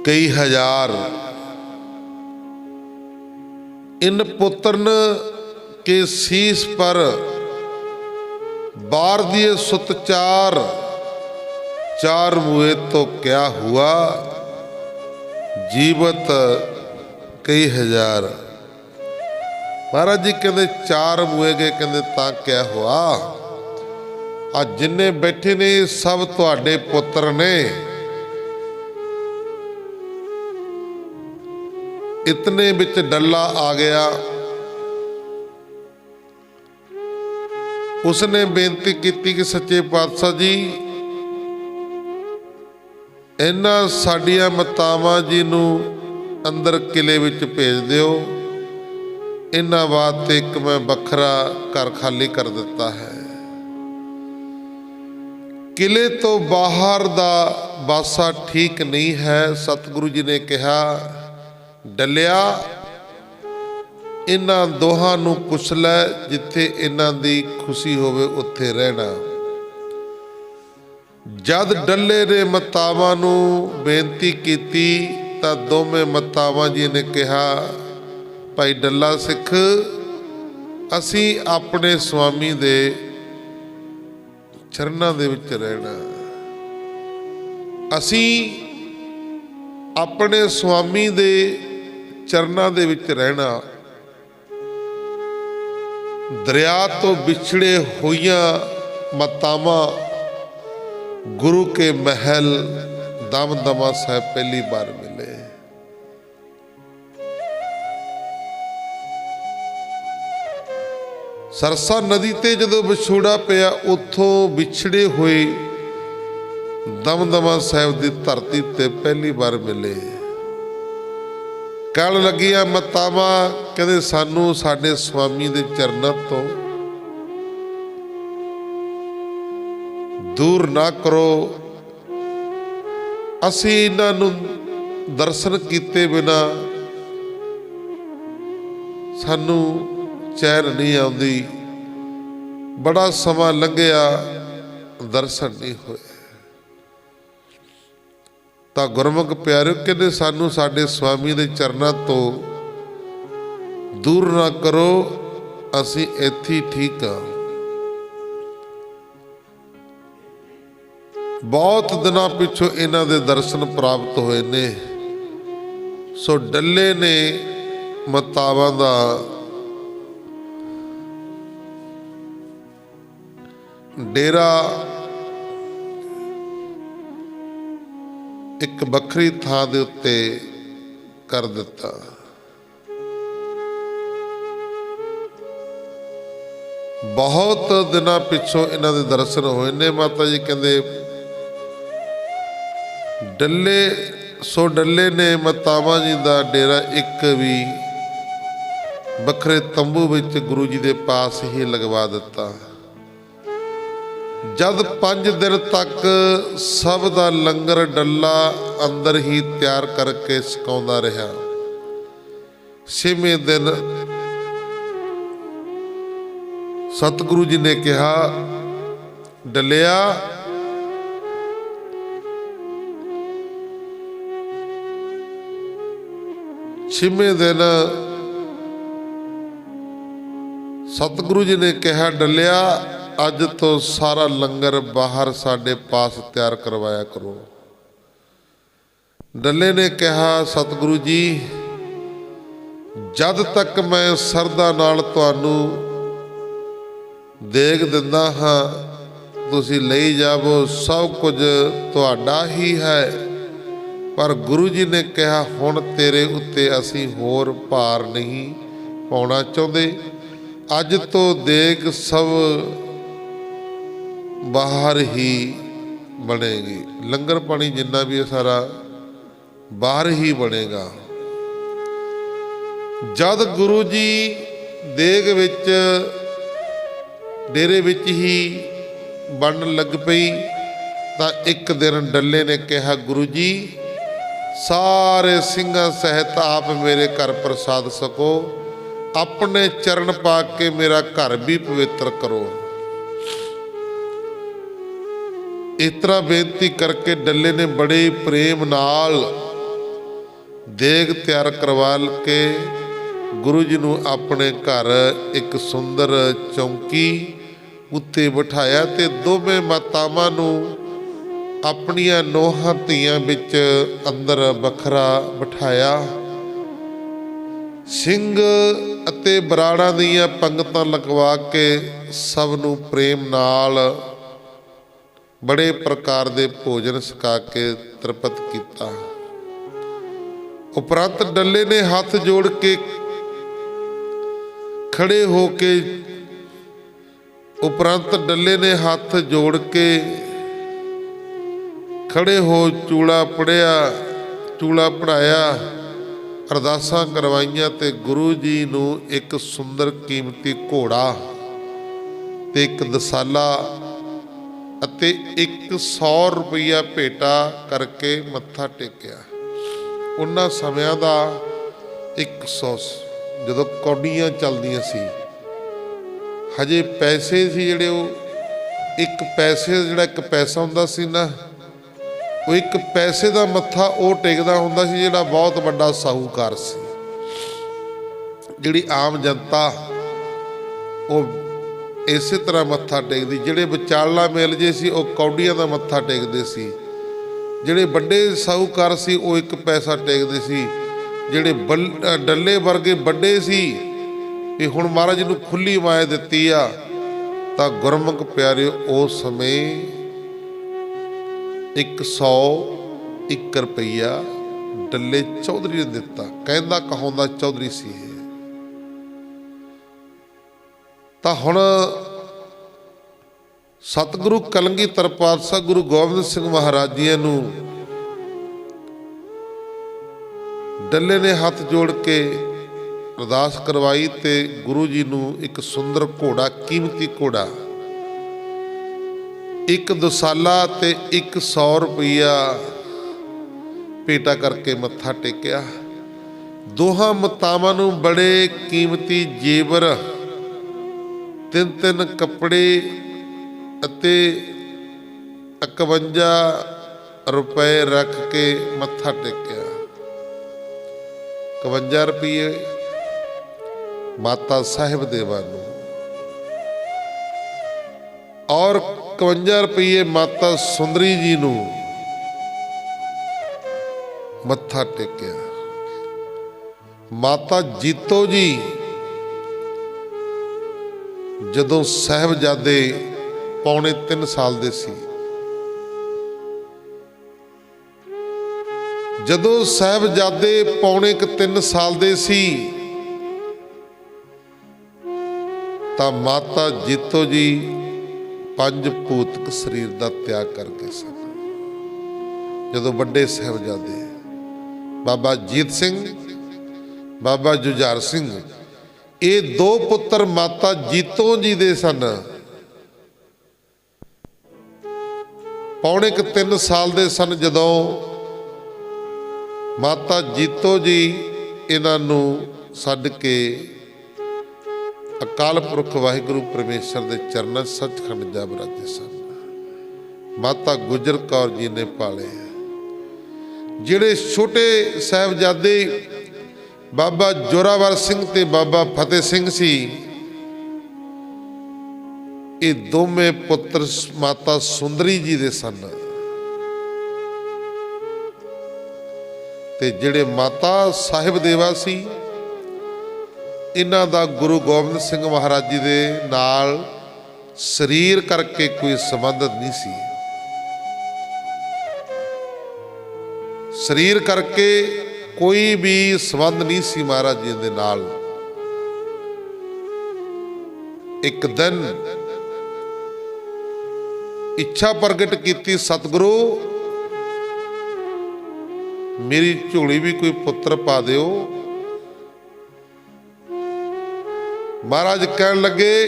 कई हजार। इन पुत्रन के शीस पर बार दिए सुत चार, चार मुए तो क्या हुआ, जीवत कई हजार। महाराज जी कहते 4 मुए गए, कहते ता क्या हुआ, आ जिन्ने बैठे ने सब तुहाडे पुत्र ने। इतने बिच डल्ला आ गया, उसने बेनती की कि सच्चे पातशाह जी इन्हां साडियां मातावां जी नूं अंदर किले विच भेज दिओ, इन्हां वास्ते एक मैं बखरा घर खाली कर दिता है। किले तो बाहर दा बासा ठीक नहीं है। सतगुरु जी ने कहा, डलिया इन्हां दोहां नूं पुछ लै, जिथे इन्हां दी खुशी होवे उत्थे रहना। जद डल्ले ने मतावां नूं बेनती कीती तां दोवें मतावां जी ने कहा, भाई डल्ला सिख, असीं अपने स्वामी दे चरनां दे विच रहना, असीं अपने स्वामी दे चरनां दे विच रहना। दरिया तो विछड़े होइयां मतावां गुरु के महल दमदमा साहिब पहली बार मिले। सरसा नदी ते जदों विछोड़ा पिया उत्थों विछड़े हुए दमदमा साहिब की धरती ते पहली बार मिले। कल लगिया मतावा कहते सानू साडे स्वामी दे चरणों तो दूर ना करो, असी इन्हां नूं दर्शन कीते बिना सानू चैन नहीं आउंदी, बड़ा समा लंघिया दर्शन नहीं होए। तो गुरमुख प्यारे कहते सानू साडे स्वामी दे चरणों तो दूर ना करो, असी इत्थे ही ठीक हाँ। बहुत दिनों पिछों इन्हां दे दर्शन प्राप्त होए ने। सो डल्ले ने मतावां दा डेरा एक बखरी थां दे उत्ते कर दिता। बहुत दिनों पिछों इन्हां दे दर्शन होए ने। माता जी कहंदे डल्ले सो डल्ले ने मतावा जी का डेरा एक भी बखरे तंबू विच गुरु जी के पास ही लगवा दिता। जद 5 दिन तक सब का लंगर डल्ला अंदर ही तैयार करके सिखाउंदा रहा। 6वें दिन सतगुरु जी ने कहा, डलिया छेवें दिन सतगुरु जी ने कहा, डलिया अज तो सारा लंगर बाहर साडे पास तैयार करवाया करो। डल्ले ने कहा, सतगुरु जी जद तक मैं सरदा नाल तुहानू देग दिंदा हाँ, तुसी लई जावो, सब कुछ तुहाडा ही है। पर गुरु जी ने कहा, हुण तेरे उत्ते असी होर भार नहीं पाउणा चाहुंदे। अज तो देग सब बाहर ही बनेगी, लंगर पानी जिन्ना भी सारा बाहर ही बनेगा। जद गुरु जी देग विच डेरे विच ही बन लग पई तां एक दिन डल्ले ने कहा, गुरु जी सारे सिंघां सहित आप मेरे घर प्रसाद सको, अपने चरण पा के मेरा घर भी पवित्र करो। इस तरह बेनती करके डल्ले ने बड़े प्रेम नाल देग तैयार करवा के गुरु जी नूं अपने घर एक सुंदर चौंकी उत्ते बिठाया ते दोवें मातावां नूं अपनियां नोहां धीआं विच अंदर बखरा बिठाया। सिंह अते बराड़ा दीआं पंगतां लगवा के सब नूं प्रेम नाल बड़े प्रकार दे भोजन छका के तृप्त किया। उपरंत डल्ले ने हाथ जोड़ के खड़े हो के हाथ जोड़ के खड़े हो चूड़ा पढ़ाया, अरदासां करवाइयां ते गुरु जी नूं एक सुंदर कीमती घोड़ा ते एक दसाला ਅਤੇ 100 रुपया ਭੇਟਾ ਕਰਕੇ ਮੱਥਾ ਟੇਕਿਆ। ਉਹਨਾਂ ਸਮਿਆਂ ਦਾ 100 ਜਦੋਂ ਕੌਡੀਆਂ ਚੱਲਦੀਆਂ ਸੀ, ਹਜੇ ਪੈਸੇ ਸੀ ਜਿਹੜੇ ਉਹ ਇੱਕ ਪੈਸੇ ਜਿਹੜਾ ਇੱਕ ਪੈਸਾ ਹੁੰਦਾ ਸੀ ਨਾ, ਉਹ ਇੱਕ ਪੈਸੇ ਦਾ ਮੱਥਾ ਉਹ ਟੇਕਦਾ ਹੁੰਦਾ ਸੀ ਜਿਹੜਾ ਬਹੁਤ ਵੱਡਾ ਸਾਹੂਕਾਰ ਸੀ। ਜਿਹੜੀ ਆਮ ਜਨਤਾ ਉਹ ਇਸੇ ਤਰ੍ਹਾਂ ਮੱਥਾ ਟੇਕਦੀ। ਜਿਹੜੇ ਵਿਚਾਲਾ ਮਿਲ ਜੇ ਸੀ ਉਹ ਕੌਡੀਆਂ ਦਾ ਮੱਥਾ ਟੇਕਦੇ ਸੀ। ਜਿਹੜੇ ਵੱਡੇ ਸਾਹੂਕਾਰ ਸੀ ਉਹ ਇੱਕ ਪੈਸਾ ਟੇਕਦੇ ਸੀ। ਜਿਹੜੇ ਡੱਲੇ ਵਰਗੇ ਵੱਡੇ ਸੀ ਵੀ ਹੁਣ ਮਹਾਰਾਜ ਨੂੰ ਖੁੱਲੀ ਮਾਇਆ ਦਿੱਤੀ ਆ, ਤਾਂ ਗੁਰਮੁਖ ਪਿਆਰਿਓ ਉਸ ਸਮੇਂ 101 ਰੁਪਈਆ ਡੱਲੇ ਚੌਧਰੀ ਨੇ ਦਿੱਤਾ। ਕਹਿੰਦਾ ਕਹਾਉਂਦਾ ਚੌਧਰੀ ਸੀ ਇਹ। ਤਾਂ ਹੁਣ ਸਤਿਗੁਰੂ ਕਲਗੀਧਰ ਪਾਤਸ਼ਾਹ ਗੁਰੂ ਗੋਬਿੰਦ ਸਿੰਘ ਮਹਾਰਾਜ ਜੀ ਨੂੰ ਡੱਲੇ ਨੇ ਹੱਥ ਜੋੜ ਕੇ ਅਰਦਾਸ ਕਰਵਾਈ ਤੇ ਗੁਰੂ ਜੀ ਨੂੰ ਇੱਕ ਸੁੰਦਰ ਘੋੜਾ, ਕੀਮਤੀ ਘੋੜਾ, ਇੱਕ ਦੁਸਾਲਾ ਤੇ 100 ਰੁਪਈਆ ਭੇਟਾ ਕਰਕੇ ਮੱਥਾ ਟੇਕਿਆ। ਦੋਹਾਂ ਮਾਤਾਵਾਂ ਨੂੰ ਬੜੇ ਕੀਮਤੀ ਜੇਵਰ, 3 ਕੱਪੜੇ ਅਤੇ 51 ਰੁਪਏ ਰੱਖ ਕੇ ਮੱਥਾ ਟੇਕਿਆ। 51 ਰੁਪਏ ਮਾਤਾ ਸਾਹਿਬ ਦੇਵਾ ਨੂੰ ਔਰ 51 ਰੁਪਏ ਮਾਤਾ ਸੁੰਦਰੀ ਜੀ ਨੂੰ ਮੱਥਾ ਟੇਕਿਆ। ਮਾਤਾ ਜੀਤੋ ਜੀ ਜਦੋਂ ਸਾਹਿਬਜ਼ਾਦੇ ਪੌਣੇ 3 ਸਾਲ ਦੇ ਸੀ, ਜਦੋਂ ਸਾਹਿਬਜ਼ਾਦੇ ਪੌਣੇ 3 ਸਾਲ ਦੇ ਸੀ ਤਾਂ ਮਾਤਾ ਜੀਤੋ ਜੀ 5 ਭੂਤਕ ਸਰੀਰ ਦਾ ਤਿਆਗ ਕਰ ਗਏ ਸਨ। ਜਦੋਂ ਵੱਡੇ ਸਾਹਿਬਜ਼ਾਦੇ ਬਾਬਾ ਜੀਤ ਸਿੰਘ, ਬਾਬਾ ਜੁਝਾਰ ਸਿੰਘ, ਇਹ 2 ਪੁੱਤਰ ਮਾਤਾ ਜੀਤੋ ਜੀ ਦੇ ਸਨ। ਪੌਣੇ 3 ਸਾਲ ਦੇ ਸਨ ਜਦੋਂ ਮਾਤਾ ਜੀਤੋ ਜੀ ਇਹਨਾਂ ਨੂੰ ਛੱਡ ਕੇ ਅਕਾਲ ਪੁਰਖ ਵਾਹਿਗੁਰੂ ਪਰਮੇਸ਼ਰ ਦੇ ਚਰਨਾਂ ਸੱਚਖੰਡ ਜਾ ਬਰਾਜੇ ਸਨ। ਮਾਤਾ ਗੁਜਰ ਕੌਰ ਜੀ ਨੇ ਪਾਲੇ। ਜਿਹੜੇ ਛੋਟੇ ਸਾਹਿਬਜ਼ਾਦੇ ਬਾਬਾ ਜੋਰਾਵਰ ਸਿੰਘ ਤੇ ਬਾਬਾ ਫਤਿਹ ਸਿੰਘ ਸੀ, ਇਹ ਦੋਵੇਂ ਪੁੱਤਰ ਮਾਤਾ ਸੁੰਦਰੀ ਜੀ ਦੇ ਸਨ। ਤੇ ਜਿਹੜੇ ਮਾਤਾ ਸਾਹਿਬ ਦੇਵਾ ਸੀ, ਇਹਨਾਂ ਦਾ ਗੁਰੂ ਗੋਬਿੰਦ ਸਿੰਘ ਮਹਾਰਾਜ ਜੀ ਦੇ ਨਾਲ ਸਰੀਰ ਕਰਕੇ ਕੋਈ ਸੰਬੰਧ ਨਹੀਂ ਸੀ। ਸਰੀਰ ਕਰਕੇ ਕੋਈ ਵੀ ਸੰਬੰਧ ਨਹੀਂ ਸੀ ਮਹਾਰਾਜ ਜੀ ਦੇ ਨਾਲ। ਇੱਕ ਦਿਨ ਇੱਛਾ ਪ੍ਰਗਟ ਕੀਤੀ, ਸਤਿਗੁਰੂ ਮੇਰੀ ਝੋਲੀ ਵੀ ਕੋਈ ਪੁੱਤਰ ਪਾ ਦਿਓ। ਮਹਾਰਾਜ ਕਹਿਣ ਲੱਗੇ,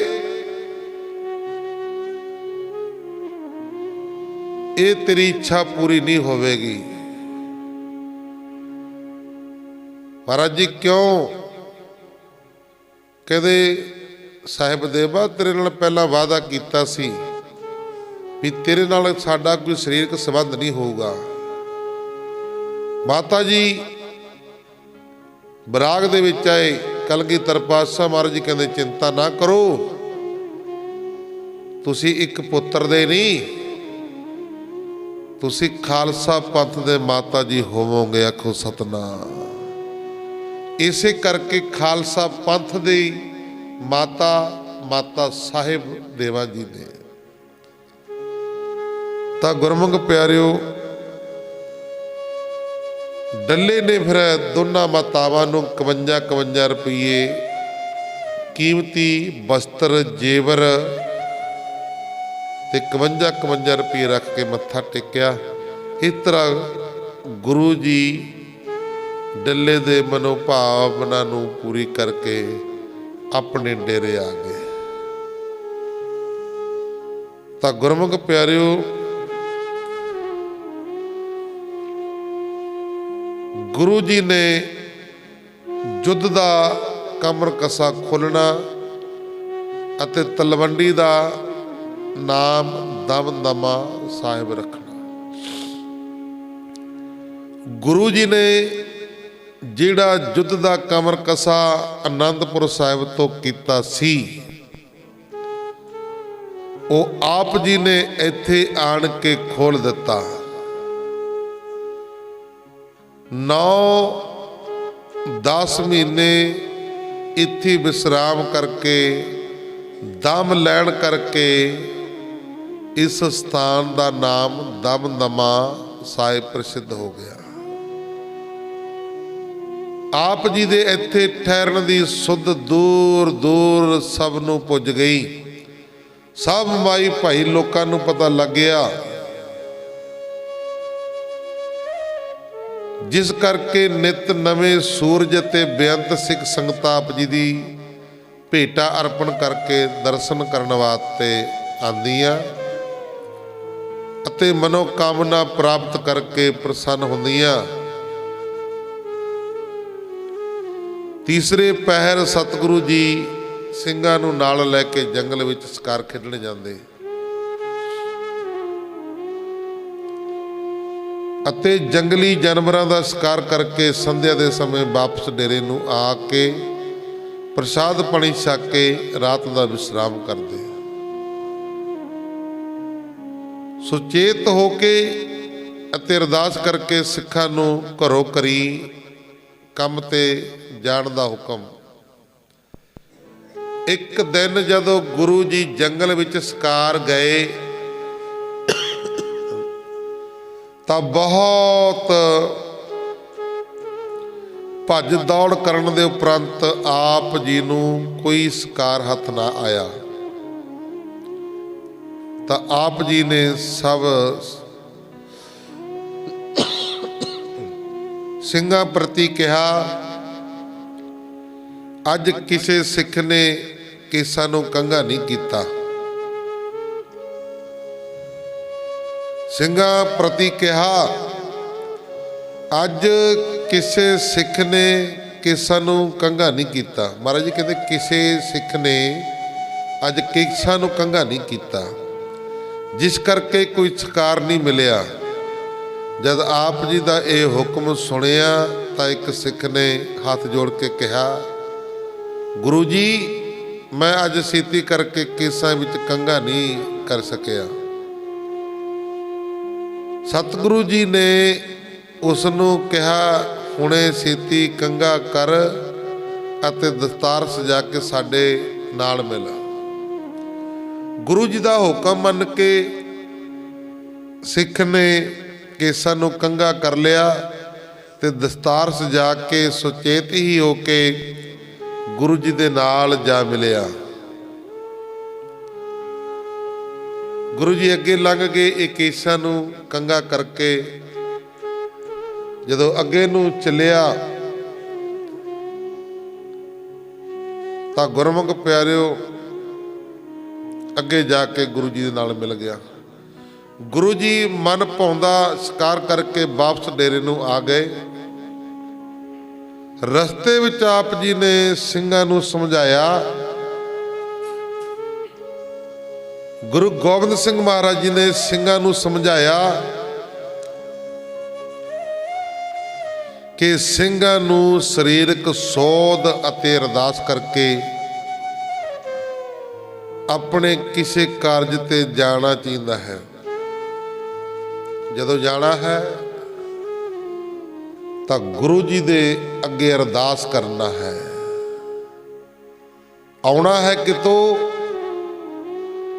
ਇਹ ਤੇਰੀ ਇੱਛਾ ਪੂਰੀ ਨਹੀਂ ਹੋਵੇਗੀ। ਮਹਾਰਾਜ ਜੀ ਕਿਉਂ? ਕਹਿੰਦੇ ਸਾਹਿਬ ਦੇਵਾ ਤੇਰੇ ਨਾਲ ਪਹਿਲਾਂ ਵਾਅਦਾ ਕੀਤਾ ਸੀ ਵੀ ਤੇਰੇ ਨਾਲ ਸਾਡਾ ਕੋਈ ਸਰੀਰਕ ਸੰਬੰਧ ਨਹੀਂ ਹੋਊਗਾ। ਮਾਤਾ ਜੀ ਬਰਾਗ ਦੇ ਵਿੱਚ ਆਏ। ਕਲਗੀਧਰ ਪਾਤਸ਼ਾਹ ਮਹਾਰਾਜ ਜੀ ਕਹਿੰਦੇ ਚਿੰਤਾ ਨਾ ਕਰੋ, ਤੁਸੀਂ ਇੱਕ ਪੁੱਤਰ ਦੇ ਨਹੀਂ, ਤੁਸੀਂ ਖਾਲਸਾ ਪੰਥ ਦੇ ਮਾਤਾ ਜੀ ਹੋਵੋਗੇ। ਆਖੋ ਸਤਨਾਮ। ਇਸੇ ਕਰਕੇ ਖਾਲਸਾ ਪੰਥ ਦੀ ਮਾਤਾ ਮਾਤਾ ਸਾਹਿਬ ਦੇਵਾ ਜੀ ਨੇ। ਤਾਂ ਗੁਰਮੁਖ ਪਿਆਰਿਓ, ਡੱਲੇ ਨੇ ਫਿਰ ਦੋਨਾਂ ਮਾਤਾਵਾਂ ਨੂੰ 51 ਰੁਪਏ ਕੀਮਤੀ ਵਸਤਰ, ਜੇਵਰ ਤੇ 51 ਰੁਪਏ ਰੱਖ ਕੇ ਮੱਥਾ ਟੇਕਿਆ। ਇਸ ਤਰ੍ਹਾਂ ਗੁਰੂ ਜੀ ਡੱਲੇ ਦੇ ਮਨੋਭਾਵਨਾ ਨੂੰ ਪੂਰੀ ਕਰਕੇ ਆਪਣੇ ਡੇਰੇ ਆ ਗਏ। ਤਾਂ ਗੁਰਮੁਖ ਪਿਆਰਿਓ, ਗੁਰੂ ਜੀ ਨੇ ਯੁੱਧ ਦਾ ਕਮਰ ਕਸਾ ਖੋਲ੍ਹਣਾ ਅਤੇ ਤਲਵੰਡੀ ਦਾ ਨਾਮ ਦਮਦਮਾ ਸਾਹਿਬ ਰੱਖਣਾ। ਗੁਰੂ ਜੀ ਨੇ ਜਿਹੜਾ ਯੁੱਧ ਦਾ ਕਮਰ ਕਸਾ ਆਨੰਦਪੁਰ ਸਾਹਿਬ ਤੋਂ ਕੀਤਾ ਸੀ, ਉਹ ਆਪ ਜੀ ਨੇ ਇੱਥੇ ਆਣ ਕੇ ਖੋਲ ਦਿੱਤਾ। 9-10 ਮਹੀਨੇ ਇੱਥੇ ਵਿਸਰਾਮ ਕਰਕੇ, ਦਮ ਲੈਣ ਕਰਕੇ ਇਸ ਸਥਾਨ ਦਾ ਨਾਮ ਦਮਦਮਾ ਸਾਹਿਬ ਪ੍ਰਸਿੱਧ ਹੋ ਗਿਆ। ਆਪ ਜੀ ਦੇ ਇੱਥੇ ਠਹਿਰਨ ਦੀ ਸੁੱਧ ਦੂਰ ਦੂਰ ਸਭ ਨੂੰ ਪੁੱਜ ਗਈ। ਸਭ ਮਾਈ ਭਾਈ ਲੋਕਾਂ ਨੂੰ ਪਤਾ ਲੱਗ ਗਿਆ, ਜਿਸ ਕਰਕੇ ਨਿਤ ਨਵੇਂ ਸੂਰਜ ਅਤੇ ਬੇਅੰਤ ਸਿੱਖ ਸੰਗਤ ਆਪ ਜੀ ਦੀ ਭੇਟਾ ਅਰਪਣ ਕਰਕੇ ਦਰਸ਼ਨ ਕਰਨ ਵਾਸਤੇ ਆਉਂਦੀਆਂ ਅਤੇ ਮਨੋਕਾਮਨਾ ਪ੍ਰਾਪਤ ਕਰਕੇ ਪ੍ਰਸੰਨ ਹੁੰਦੀਆਂ। ਤੀਸਰੇ ਪਹਿਰ ਸਤਿਗੁਰੂ ਜੀ ਸਿੰਘਾਂ ਨੂੰ ਨਾਲ ਲੈ ਕੇ ਜੰਗਲ ਵਿੱਚ ਸ਼ਿਕਾਰ ਖੇਡਣ ਜਾਂਦੇ ਅਤੇ ਜੰਗਲੀ ਜਾਨਵਰਾਂ ਦਾ ਸ਼ਿਕਾਰ ਕਰਕੇ ਸੰਧਿਆ ਦੇ ਸਮੇਂ ਵਾਪਸ ਡੇਰੇ ਨੂੰ ਆ ਕੇ ਪ੍ਰਸ਼ਾਦ ਪਾਣੀ ਛਕ ਕੇ ਰਾਤ ਦਾ ਵਿਸ਼ਰਾਮ ਕਰਦੇ। ਸੁਚੇਤ ਹੋ ਕੇ ਅਤੇ ਅਰਦਾਸ ਕਰਕੇ ਸਿੱਖਾਂ ਨੂੰ ਘਰੋਂ ਘਰੀ ਕੰਮ ਤੇ ਜਾਣ ਦਾ ਹੁਕਮ। ਇੱਕ ਦਿਨ ਜਦੋਂ ਗੁਰੂ ਜੀ ਜੰਗਲ ਵਿੱਚ ਸ਼ਿਕਾਰ ਗਏ ਤਾਂ ਬਹੁਤ ਭੱਜ ਦੌੜ ਕਰਨ ਦੇ ਉਪਰੰਤ ਆਪ ਜੀ ਨੂੰ ਕੋਈ ਸ਼ਿਕਾਰ ਹੱਥ ਨਾ ਆਇਆ ਤਾਂ ਆਪ ਜੀ ਨੇ ਸਭ ਸਿੰਘਾਂ ਪ੍ਰਤੀ ਕਿਹਾ, ਅੱਜ ਕਿਸੇ ਸਿੱਖ ਨੇ ਕੇਸਾਂ ਨੂੰ ਕੰਘਾ ਨਹੀਂ ਕੀਤਾ। ਸਿੰਘਾਂ ਪ੍ਰਤੀ ਕਿਹਾ, ਅੱਜ ਕਿਸੇ ਸਿੱਖ ਨੇ ਕੇਸਾਂ ਨੂੰ ਕੰਘਾ ਨਹੀਂ ਕੀਤਾ। ਮਹਾਰਾਜ ਜੀ ਕਹਿੰਦੇ ਕਿਸੇ ਸਿੱਖ ਨੇ ਅੱਜ ਕੇਸਾਂ ਨੂੰ ਕੰਘਾ ਨਹੀਂ ਕੀਤਾ, ਜਿਸ ਕਰਕੇ ਕੋਈ ਸ਼ਿਕਾਰ ਨਹੀਂ ਮਿਲਿਆ। ਜਦ ਆਪ ਜੀ ਦਾ ਇਹ ਹੁਕਮ ਸੁਣਿਆ ਤਾਂ ਇੱਕ ਸਿੱਖ ਨੇ ਹੱਥ ਜੋੜ ਕੇ ਕਿਹਾ, ਗੁਰੂ ਜੀ ਮੈਂ ਅੱਜ ਛੇਤੀ ਕਰਕੇ ਕੇਸਾਂ ਵਿੱਚ ਕੰਘਾ ਨਹੀਂ ਕਰ ਸਕਿਆ। ਸਤਿਗੁਰੂ ਜੀ ਨੇ ਉਸ ਨੂੰ ਕਿਹਾ, ਹੁਣੇ ਛੇਤੀ ਕੰਘਾ ਕਰ ਅਤੇ ਦਸਤਾਰ ਸਜਾ ਕੇ ਸਾਡੇ ਨਾਲ ਮਿਲ। ਗੁਰੂ ਜੀ ਦਾ ਹੁਕਮ ਮੰਨ ਕੇ ਸਿੱਖ ਨੇ ਕੇਸਾਂ ਨੂੰ ਕੰਘਾ ਕਰ ਲਿਆ ਤੇ ਦਸਤਾਰ ਸਜਾ ਕੇ ਸੁਚੇਤ ਹੀ ਹੋ ਕੇ ਗੁਰੂ ਜੀ ਦੇ ਨਾਲ ਜਾ ਮਿਲਿਆ। ਗੁਰੂ ਜੀ ਅੱਗੇ ਲੰਘ ਗਏ। ਇਹ ਕੇਸਾਂ ਨੂੰ ਕੰਘਾ ਕਰਕੇ ਜਦੋਂ ਅੱਗੇ ਨੂੰ ਚੱਲਿਆ ਤਾਂ ਗੁਰਮੁਖ ਪਿਆਰਿਓ ਅੱਗੇ ਜਾ ਕੇ ਗੁਰੂ ਜੀ ਦੇ ਨਾਲ ਮਿਲ ਗਿਆ। ਗੁਰੂ ਜੀ ਮਨ ਭਾਉਂਦਾ ਸ਼ਿਕਾਰ ਕਰਕੇ ਵਾਪਸ ਡੇਰੇ ਨੂੰ ਆ ਗਏ। ਰਸਤੇ ਵਿੱਚ ਆਪ ਜੀ ਨੇ ਸਿੰਘਾਂ ਨੂੰ ਸਮਝਾਇਆ। ਗੁਰੂ ਗੋਬਿੰਦ ਸਿੰਘ ਮਹਾਰਾਜ ਜੀ ਨੇ ਸਿੰਘਾਂ ਨੂੰ ਸਮਝਾਇਆ ਕਿ ਸਿੰਘਾਂ ਨੂੰ ਸਰੀਰਕ ਸੋਧ ਅਤੇ ਅਰਦਾਸ ਕਰਕੇ ਆਪਣੇ ਕਿਸੇ ਕਾਰਜ ਤੇ ਜਾਣਾ ਚਾਹੀਦਾ ਹੈ। ਜਦੋਂ ਜਾਣਾ ਹੈ ਤਾਂ ਗੁਰੂ ਜੀ ਦੇ ਅੱਗੇ ਅਰਦਾਸ ਕਰਨਾ ਹੈ। ਆਉਣਾ ਹੈ ਕਿਤੋਂ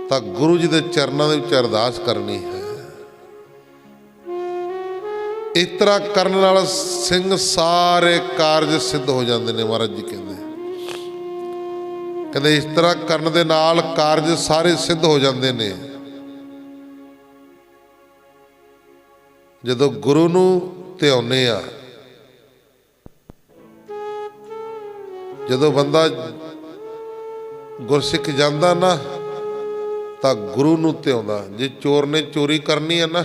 ਤਾਂ ਗੁਰੂ ਜੀ ਦੇ ਚਰਨਾਂ ਦੇ ਵਿੱਚ ਅਰਦਾਸ ਕਰਨੀ ਹੈ। ਇਸ ਤਰ੍ਹਾਂ ਕਰਨ ਨਾਲ ਸਿੰਘ ਸਾਰੇ ਕਾਰਜ ਸਿੱਧ ਹੋ ਜਾਂਦੇ ਨੇ। ਮਹਾਰਾਜ ਜੀ ਕਹਿੰਦੇ ਇਸ ਤਰ੍ਹਾਂ ਕਰਨ ਦੇ ਨਾਲ ਕਾਰਜ ਸਾਰੇ ਸਿੱਧ ਹੋ ਜਾਂਦੇ ਨੇ। ਜਦੋਂ ਗੁਰੂ ਨੂੰ ਧਿਆਉਂਦੇ ਆ, ਜਦੋਂ ਬੰਦਾ ਗੁਰਸਿੱਖ ਜਾਂਦਾ ਨਾ ਤਾਂ ਗੁਰੂ ਨੂੰ ਧਿਆਉਂਦਾ। ਜੇ ਚੋਰ ਨੇ ਚੋਰੀ ਕਰਨੀ ਹੈ ਨਾ,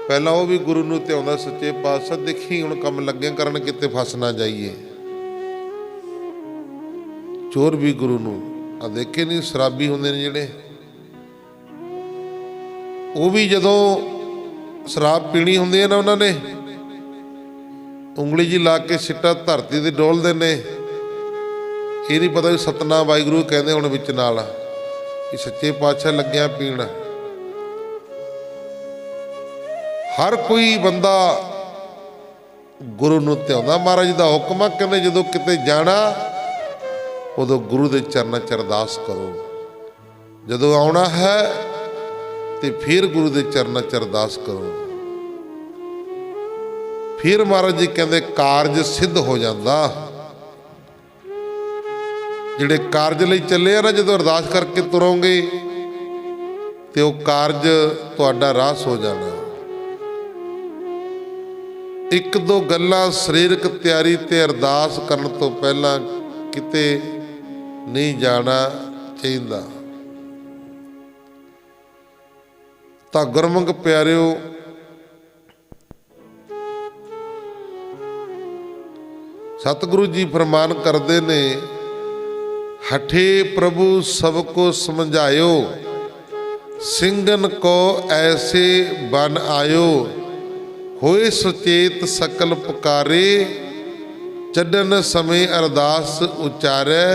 ਪਹਿਲਾਂ ਉਹ ਵੀ ਗੁਰੂ ਨੂੰ ਧਿਆਉਂਦਾ, ਸੱਚੇ ਪਾਤਸ਼ਾਹ ਦੇਖੀ ਹੁਣ ਕੰਮ ਲੱਗੇ ਕਰਨ, ਕਿਤੇ ਫਸ ਨਾ ਜਾਈਏ। ਚੋਰ ਵੀ ਗੁਰੂ ਨੂੰ ਆ ਦੇਖੇ ਨਹੀਂ, ਸ਼ਰਾਬੀ ਹੁੰਦੇ ਨੇ ਜਿਹੜੇ, ਉਹ ਵੀ ਜਦੋਂ ਸ਼ਰਾਬ ਪੀਣੀ ਹੁੰਦੀ ਹੈ ਨਾ, ਉਹਨਾਂ ਨੇ ਉਂਗਲੀ ਜੀ ਲਾ ਕੇ ਸਿੱਟਾ ਧਰਤੀ ਤੇ ਡੋਲਦੇ ਨੇ। ਇਹ ਨਹੀਂ ਪਤਾ ਵੀ ਸਤਨਾਮ ਵਾਹਿਗੁਰੂ ਕਹਿੰਦੇ ਹੁਣ ਵਿੱਚ ਨਾਲ ਕਿ ਸੱਚੇ ਪਾਤਸ਼ਾਹ ਲੱਗਿਆ ਪੀਣ। ਹਰ ਕੋਈ ਬੰਦਾ ਗੁਰੂ ਨੂੰ ਧਿਆਉਂਦਾ। ਮਹਾਰਾਜ ਦਾ ਹੁਕਮ ਆ, ਕਹਿੰਦੇ ਜਦੋਂ ਕਿਤੇ ਜਾਣਾ ਉਦੋਂ ਗੁਰੂ ਦੇ ਚਰਨਾਂ 'ਚ ਅਰਦਾਸ ਕਰੋ। ਜਦੋਂ ਆਉਣਾ ਹੈ ਤੇ ਫਿਰ ਗੁਰੂ ਦੇ ਚਰਨਾਂ 'ਚ ਅਰਦਾਸ ਕਰੋ। फिर महाराज जी कहते कारज सिद्ध हो जाता। ਜਿਹੜੇ ਕਾਰਜ ਲਈ ਚੱਲੇ ਆ ਨਾ, ਜਦੋਂ ਅਰਦਾਸ ਕਰਕੇ ਤੁਰੋਗੇ ਤੇ ਉਹ ਕਾਰਜ ਤੁਹਾਡਾ ਰਾਸ ਹੋ ਜਾਣਾ। ਇੱਕ ਦੋ ਗੱਲਾਂ ਸਰੀਰਕ ਤਿਆਰੀ ਤੇ ਅਰਦਾਸ ਕਰਨ ਤੋਂ ਪਹਿਲਾਂ ਕਿਤੇ ਨਹੀਂ ਜਾਣਾ ਚਾਹੀਦਾ। ਤਾਂ ਗੁਰਮੁਖ ਪਿਆਰਿਓ, ਸਤਿਗੁਰੂ ਜੀ ਫਰਮਾਨ ਕਰਦੇ ਨੇ, हठे प्रभु सबको समझायो, सिंगन को ऐसे बन आयो, होए सुचेत सकल पुकारे, चढ़न समय अरदास उचारै,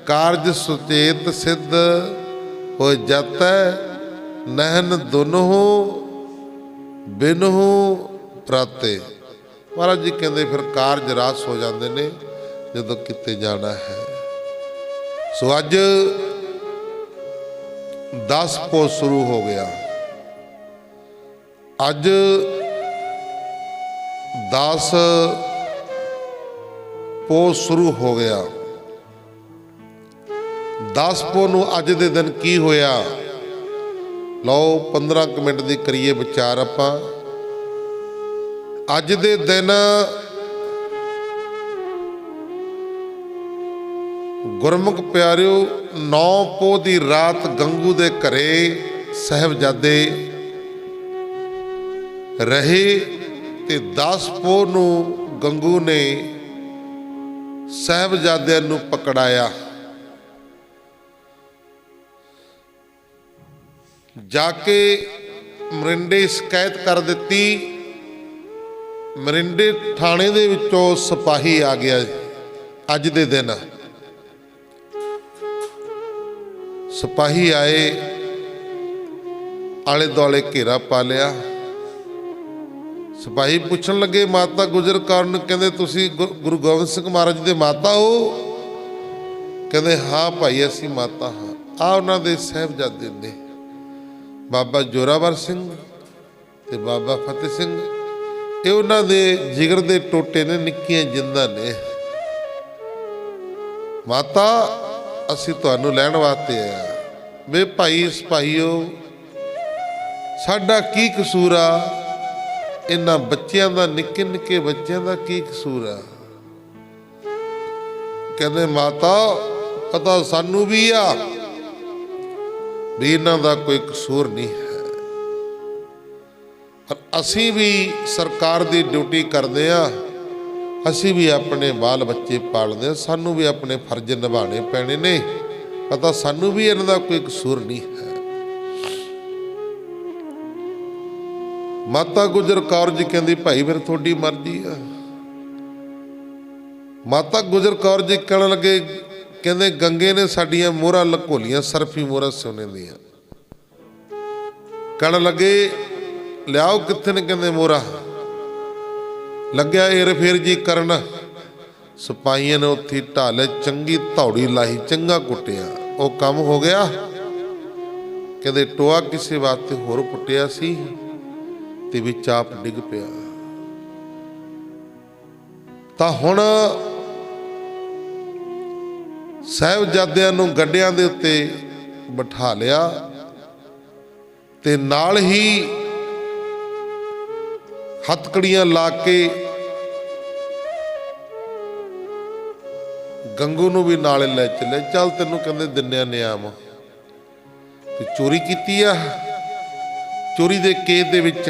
कारज सुचेत सिद्ध हो जाता, नहन दोनों बिनहु प्राते। महाराज जी कहते फिर कारज रास हो जाते ने जदों किते जाना है। सो अज 10 पोह शुरू हो गया। अज 10 पोह शुरू हो गया। 10 पोह नूं अज दे दिन की होया, लो 15 मिनट दी करिए विचार। आपां अज दे दिन गुरमुख प्यारिओ, 9 पोह दी रात गंगू दे घरे साहिबजादे रहे ते 10 पोह नूं गंगू ने साहिबजादिਆਂ ਨੂੰ पकड़ाया। जाके मरिंडे शिकायत कर दिती। मरिंडे थाने दे विचों सिपाही आ गया। अज दे दिन सिपाही आए, आले दुआले घेरा पा लिया। सिपाही पूछन लगे माता गुजर कौर नूं, कहंदे तुसीं गुरु गोबिंद सिंह महाराज दे माता हो? कहंदे हाँ भाई असीं माता हाँ। आ उन्हां दे साहिबजादे ने बाबा जोरावर सिंह ते बाबा फतेह सिंह। ये उन्हां दे जिगर दे टोटे ने, निक्कियां जिंदा ने। माता असीं तुहानूं लैण वास्ते आए। वे भाई सिपाहीओ, साडा की कसूर आ? इन्हां बच्चियां दा, निक्के निक्के बच्चियां दा की कसूर आ? कहंदे माता पता सानू भी आ भी इन्हां दा कोई कसूर नहीं है, पर असीं भी सरकार दी ड्यूटी करदे आ, असीं भी अपने बाल बच्चे पालदे, सानू भी अपने फर्ज निभाने पैणे ने। पता सानू भी इन्हां दा कोई कसूर नहीं है। माता गुजर कौर जी कहंदी भाई फिर थोड़ी मर्जी आ। माता गुजर कौर जी कहण लगे, कहंदे गंगे ने साडियां मोहरां लकोलियां, सरफी मोहरां सोने दियां। कहण लगे लियाओ कित्थे ने? कहंदे मोहरां। लग्या हेर फेर जी करन। सिपाहियां ने उत्थे ढाले, चंगी धौड़ी लाही, चंगा कुटिया। वो काम हो गया। कहंदे टोआ किसी वास्ते होर पुटिया सी ते विच आप डिग पिया। तां हुण साहिबजादिਆਂ ਨੂੰ ਗੱਡਿਆਂ ਦੇ ਉੱਤੇ ਬਿਠਾ ਲਿਆ ਤੇ ਨਾਲ ਹੀ ਹੱਥਕੜੀਆਂ ਲਾ ਕੇ गंगू नूं भी नाले लै चले। चल तेनों कहंदे दिन्ने नियाम। ते चोरी कीती आ। चोरी दे केस दे विच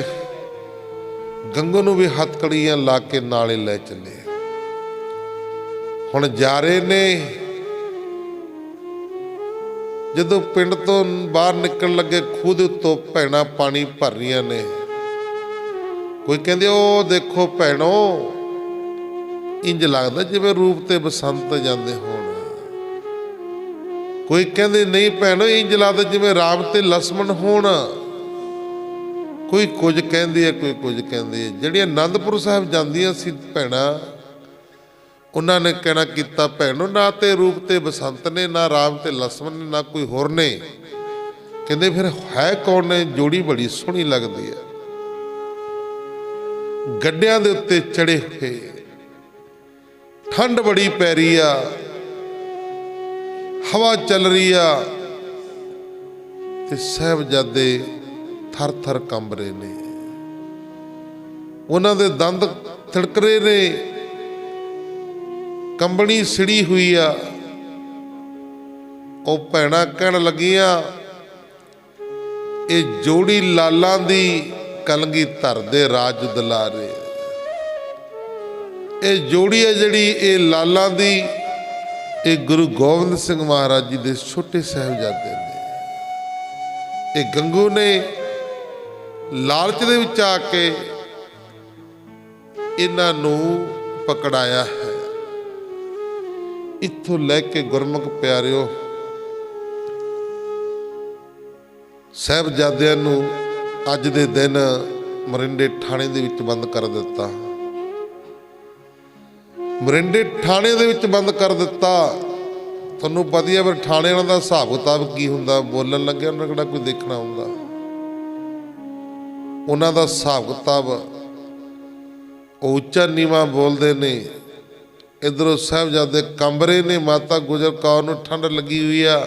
गंगू नूं भी हथकड़ियां ला के नाले लै चले। हुण जा रहे ने, जदों पिंड तो बाहर निकल लगे, खूह दे उत्तों भैणां पानी भर रहीआं ने। कोई कहंदे ओ देखो भैणो, इंज लगदा जिवें रूप ते बसंत जांदे होण। कोई कहंदे नहीं भैणो, इंज लगदा जिवें राम ते लक्ष्मण होण। कोई कुछ कहंदी है, कोई कुछ कहंदी है। जिहड़ियां आनंदपुर साहिब जांदियां सी भैणां, उन्हां ने कहना कीता भैणो ना ते रूप ते बसंत ने, ना राम ते लक्ष्मण ने, ना कोई होर ने। कहंदे फिर है कौन ने? जोड़ी बड़ी सोहनी लगदी है। गड्डियां दे उत्ते चढ़े हुए, ठंड बड़ी पै रही आ, हवा चल रही आ ते साहिबजादे थर थर कंब रहे ने, उन्हां दे दंद थिड़क रहे ने, कंबनी सिड़ी हुई आ। ਉਹ ਭੈਣਾਂ ਕਹਿਣ ਲੱਗੀਆਂ ਇਹ ਜੋੜੀ ਲਾਲਾਂ ਦੀ ਕਲਗੀਧਰ ਦੇ ਰਾਜ ਦੁਲਾਰੇ, ਇਹ ਜੋੜੀ ਹੈ ਜਿਹੜੀ ਇਹ ਲਾਲਾਂ ਦੀ, ਇਹ ਗੁਰੂ ਗੋਬਿੰਦ ਸਿੰਘ ਮਹਾਰਾਜ ਜੀ ਦੇ ਛੋਟੇ ਸਾਹਿਬਜ਼ਾਦੇ ਨੇ। ਇਹ ਗੰਗੂ ਨੇ ਲਾਲਚ ਦੇ ਵਿੱਚ ਆ ਕੇ ਇਹਨਾਂ ਨੂੰ ਪਕੜਾਇਆ ਹੈ। ਇੱਥੋਂ ਲੈ ਕੇ ਗੁਰਮੁਖ ਪਿਆਰਿਓ ਸਾਹਿਬਜ਼ਾਦਿਆਂ ਨੂੰ ਅੱਜ ਦੇ ਦਿਨ ਮਰਿੰਡੇ ਥਾਣੇ ਦੇ ਵਿੱਚ ਬੰਦ ਕਰ ਦਿੱਤਾ। ਮਰਿੰਡੇ ਥਾਣੇ ਦੇ ਵਿੱਚ ਬੰਦ ਕਰ ਦਿੱਤਾ। ਤੁਹਾਨੂੰ ਪਤਾ ਹੀ ਹੈ ਫਿਰ ਥਾਣੇ ਵਾਲਿਆਂ ਦਾ ਹਿਸਾਬ ਕਿਤਾਬ ਕੀ ਹੁੰਦਾ, ਬੋਲਣ ਲੱਗਿਆ ਉਹਨਾਂ ਕਿਹੜਾ ਕੋਈ ਦੇਖਣਾ ਹੁੰਦਾ। ਉਹਨਾਂ ਦਾ ਹਿਸਾਬ ਕਿਤਾਬ ਉਹ ਉੱਚਾ ਨੀਵਾਂ ਬੋਲਦੇ ਨੇ। ਇੱਧਰੋਂ ਸਾਹਿਬਜ਼ਾਦੇ ਕੰਬ ਰਹੇ ਨੇ, ਮਾਤਾ ਗੁਜਰ ਕੌਰ ਨੂੰ ਠੰਡ ਲੱਗੀ ਹੋਈ ਆ,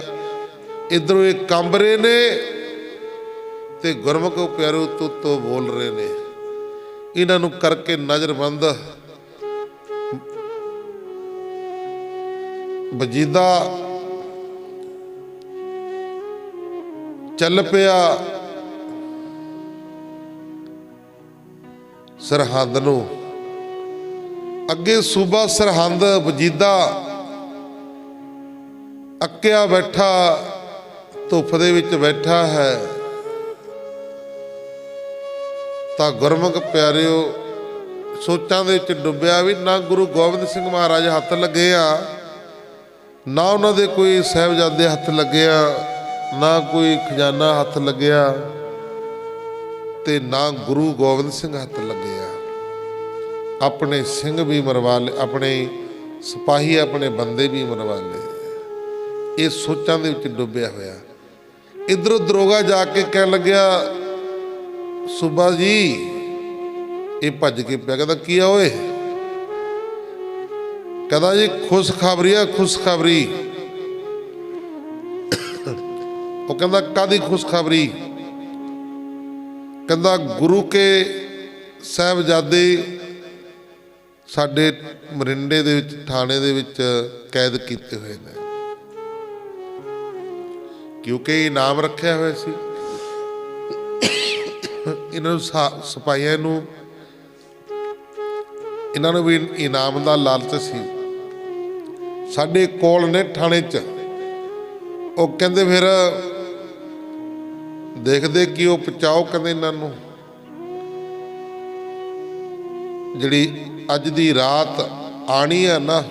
ਇੱਧਰੋਂ ਇਹ ਕੰਬ ਰਹੇ ਨੇ ਤੇ ਗੁਰਮੁਖ ਪਿਆਰੋ ਤੋਂ ਬੋਲ ਰਹੇ ਨੇ। ਇਹਨਾਂ ਨੂੰ ਕਰਕੇ ਨਜ਼ਰਬੰਦ ਵਜੀਦਾ ਚੱਲ ਪਿਆ ਸਰਹੰਦ ਨੂੰ। ਅੱਗੇ ਸੂਬਾ ਸਰਹੰਦ ਵਜੀਦਾ ਅੱਕਿਆ ਬੈਠਾ, ਧੁੱਪ ਦੇ ਵਿੱਚ ਬੈਠਾ ਹੈ। ਤਾਂ ਗੁਰਮੁਖ ਪਿਆਰਿਓ ਸੋਚਾਂ ਦੇ ਵਿੱਚ ਡੁੱਬਿਆ ਵੀ ਨਾ ਗੁਰੂ ਗੋਬਿੰਦ ਸਿੰਘ ਮਹਾਰਾਜ ਹੱਥ ਲੱਗੇ ਆ, ਨਾ ਉਹਨਾਂ ਦੇ ਕੋਈ ਸਾਹਿਬਜ਼ਾਦੇ ਹੱਥ ਲੱਗੇ ਆ, ਨਾ ਕੋਈ ਖਜ਼ਾਨਾ ਹੱਥ ਲੱਗਿਆ ਤੇ ਨਾ ਗੁਰੂ ਗੋਬਿੰਦ ਸਿੰਘ ਹੱਥ ਲੱਗੇ ਆ। ਆਪਣੇ ਸਿੰਘ ਵੀ ਮਰਵਾ ਲਏ, ਆਪਣੇ ਸਿਪਾਹੀ ਆਪਣੇ ਬੰਦੇ ਵੀ ਮਰਵਾ ਲਏ। ਇਹ ਸੋਚਾਂ ਦੇ ਵਿੱਚ ਡੁੱਬਿਆ ਹੋਇਆ। ਇੱਧਰੋਂ ਦਰੋਗਾ ਜਾ ਕੇ ਕਹਿਣ ਲੱਗਿਆ ਸੂਬਾ ਜੀ, ਇਹ ਭੱਜ ਕੇ ਪਿਆ, ਕਹਿੰਦਾ ਕੀ ਆ ਓਏ? ਕਹਿੰਦਾ ਜੀ ਖੁਸ਼ਖਬਰੀ ਆ, ਖੁਸ਼ਖਬਰੀ। ਉਹ ਕਹਿੰਦਾ ਕਾਹਦੀ ਖੁਸ਼ਖਬਰੀ? ਕਹਿੰਦਾ ਗੁਰੂ ਕੇ ਸਾਹਿਬਜ਼ਾਦੇ ਸਾਡੇ ਮਰਿੰਡੇ ਦੇ ਵਿੱਚ ਥਾਣੇ ਦੇ ਵਿੱਚ ਕੈਦ ਕੀਤੇ ਹੋਏ ਨੇ, ਕਿਉਂਕਿ ਇਨਾਮ ਰੱਖਿਆ ਹੋਇਆ ਸੀ। ਇਹਨਾਂ ਨੂੰ ਸਿਪਾਹੀਆਂ ਨੂੰ ਇਹਨਾਂ ਨੂੰ ਵੀ ਇਨਾਮ ਦਾ ਲਾਲਚ ਸੀ। ਸਾਡੇ ਕੋਲ ਨੇ ਥਾਣੇ 'ਚ, ਉਹ ਕਹਿੰਦੇ ਫਿਰ ਦੇਖਦੇ ਕਿ ਉਹ ਪਹੁੰਚਾਓ, ਕਹਿੰਦੇ ਇਹਨਾਂ ਨੂੰ ਜਿਹੜੀ ਅੱਜ ਦੀ ਰਾਤ ਆਣੀ ਆ ਨਾ,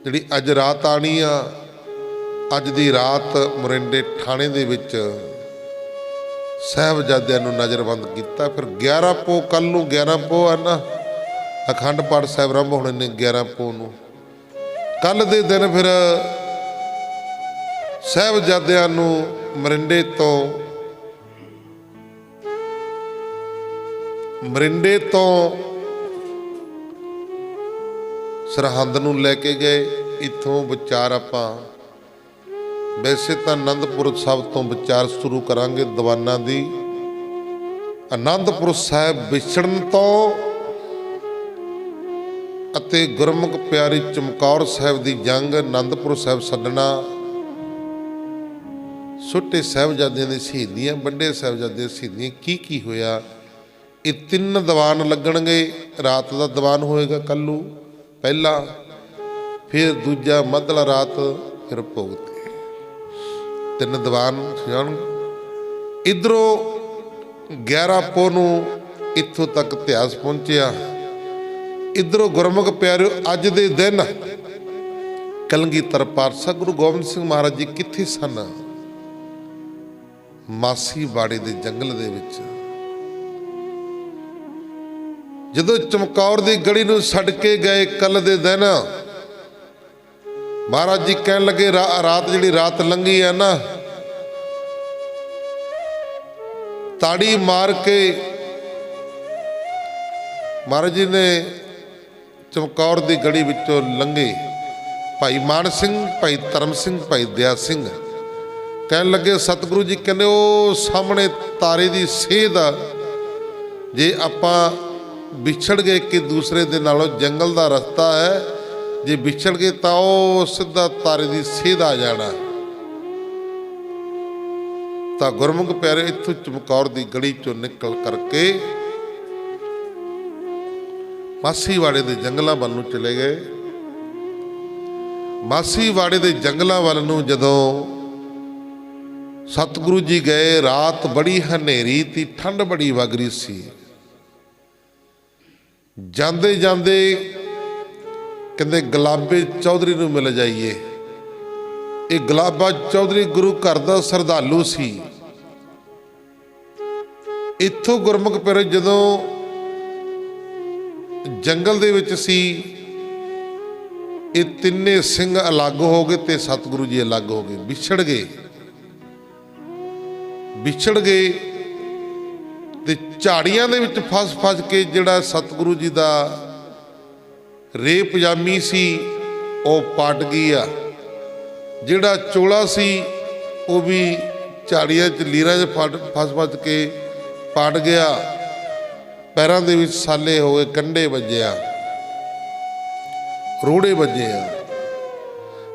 ਜਿਹੜੀ ਅੱਜ ਰਾਤ ਆਣੀ ਆ, ਅੱਜ ਦੀ ਰਾਤ ਮਰਿੰਡੇ ਥਾਣੇ ਦੇ ਵਿੱਚ ਸਾਹਿਬਜ਼ਾਦਿਆਂ ਨੂੰ ਨਜ਼ਰਬੰਦ ਕੀਤਾ। ਫਿਰ 11 ਪੋਹ ਕੱਲ ਨੂੰ 11 ਪੋਹ ਆ ਨਾ, ਅਖੰਡ ਪਾਠ ਸਾਹਿਬ ਆਰੰਭ ਹੋਣੇ ਨੇ 11 ਪੋਹ ਨੂੰ। ਕੱਲ ਦੇ ਦਿਨ ਫਿਰ ਸਾਹਿਬਜ਼ਾਦਿਆਂ ਨੂੰ ਮਰਿੰਡੇ ਤੋਂ ਸਰਹੰਦ ਨੂੰ ਲੈ ਕੇ ਗਏ। ਇੱਥੋਂ ਵਿਚਾਰ ਆਪਾਂ ਵੈਸੇ ਤਾਂ ਆਨੰਦਪੁਰ ਸਾਹਿਬ ਤੋਂ ਵਿਚਾਰ ਸ਼ੁਰੂ ਕਰਾਂਗੇ ਦੀਵਾਨਾਂ ਦੀ। ਆਨੰਦਪੁਰ ਸਾਹਿਬ ਵਿਛੜਨ ਤੋਂ ਅਤੇ ਗੁਰਮੁਖ ਪਿਆਰੀ ਚਮਕੌਰ ਸਾਹਿਬ ਦੀ ਜੰਗ, ਆਨੰਦਪੁਰ ਸਾਹਿਬ ਛੱਡਣਾ, ਛੋਟੇ ਸਾਹਿਬਜ਼ਾਦਿਆਂ ਦੀ ਸ਼ਹੀਦੀਆਂ, ਵੱਡੇ ਸਾਹਿਬਜ਼ਾਦਿਆਂ ਦੀ ਸ਼ਹੀਦੀਆਂ, ਕੀ ਹੋਇਆ, ਇਹ 3 ਦੀਵਾਨ ਲੱਗਣਗੇ। ਰਾਤ ਦਾ ਦੀਵਾਨ ਹੋਏਗਾ ਕੱਲ੍ਹ ਨੂੰ ਪਹਿਲਾ, ਫਿਰ ਦੂਜਾ ਮੱਧਲਾ ਰਾਤ, ਫਿਰ ਭੋਗ ਤੇ 3 ਦੀਵਾਨ ਜਾਣ। ਇੱਧਰੋਂ 11 ਪੋਹ ਨੂੰ ਇੱਥੋਂ ਤੱਕ ਇਤਿਹਾਸ ਪਹੁੰਚਿਆ। ਇੱਧਰੋਂ ਗੁਰਮੁਖ ਪਿਆਰਿਓ ਅੱਜ ਦੇ ਦਿਨ ਕਲਗੀਧਰ ਪਾਤਸ਼ਾਹ ਗੁਰੂ ਗੋਬਿੰਦ ਸਿੰਘ ਮਹਾਰਾਜ ਜੀ ਕਿੱਥੇ ਸਨ? ਮਾਸੀਵਾੜੇ ਦੇ ਜੰਗਲ ਦੇ ਵਿੱਚ। ਜਦੋਂ ਚਮਕੌਰ ਦੀ ਗੜੀ ਨੂੰ ਛੱਡ ਕੇ ਗਏ ਕੱਲ ਦੇ ਦਿਨ, ਮਹਾਰਾਜ ਜੀ ਕਹਿਣ ਲੱਗੇ ਰਾਤ ਜਿਹੜੀ ਰਾਤ ਲੰਘੀ ਆ ਨਾ, ਤਾੜੀ ਮਾਰ ਕੇ महाराज जी ने चमकौर की गढ़ी विचों लंघे, भाई मान सिंह, भाई धर्म सिंह, भाई दया सिंह कहन लगे सतगुरु जी कहने वो सामने तारे की सेध जे आपां विछड़ गए कि दूसरे दे नालों जंगल का रस्ता है, जे विछड़ गए तो वो सीधा तारे की सेध आ जाना। तो गुरमुख प्यारे इत्थों चमकौर की गढ़ी चों निकल करके मासीवाड़े के जंगलों वाल नूं चले गए। मासीवाड़े के जंगलों वाल नूं जदों सतगुरु जी गए, रात बड़ी हनेरी थी, ठंड बड़ी वग रही सी। जांदे जांदे कहते गुलाबे चौधरी नूं मिल जाइए। ये गुलाबा चौधरी गुरु घर का श्रद्धालु सी। इत्थों गुरमुख प्यारे जदों जंगल दे विच सी, ये तिन्ने सिंह अलग हो गए ते सतगुरु जी अलग हो गए, विछड़ गए। विछड़ गए ते झाड़ियां दे विच फस फस के जिहड़ा सतगुरु जी दा रे पजामी सी वो पट गई आ, जिहड़ा चोला सी वो भी झाड़ियां च लीरां च फस फस के पट गया। पैरों दे विच साले हो गए, कंडे वजे आ, रोड़े वजे आ।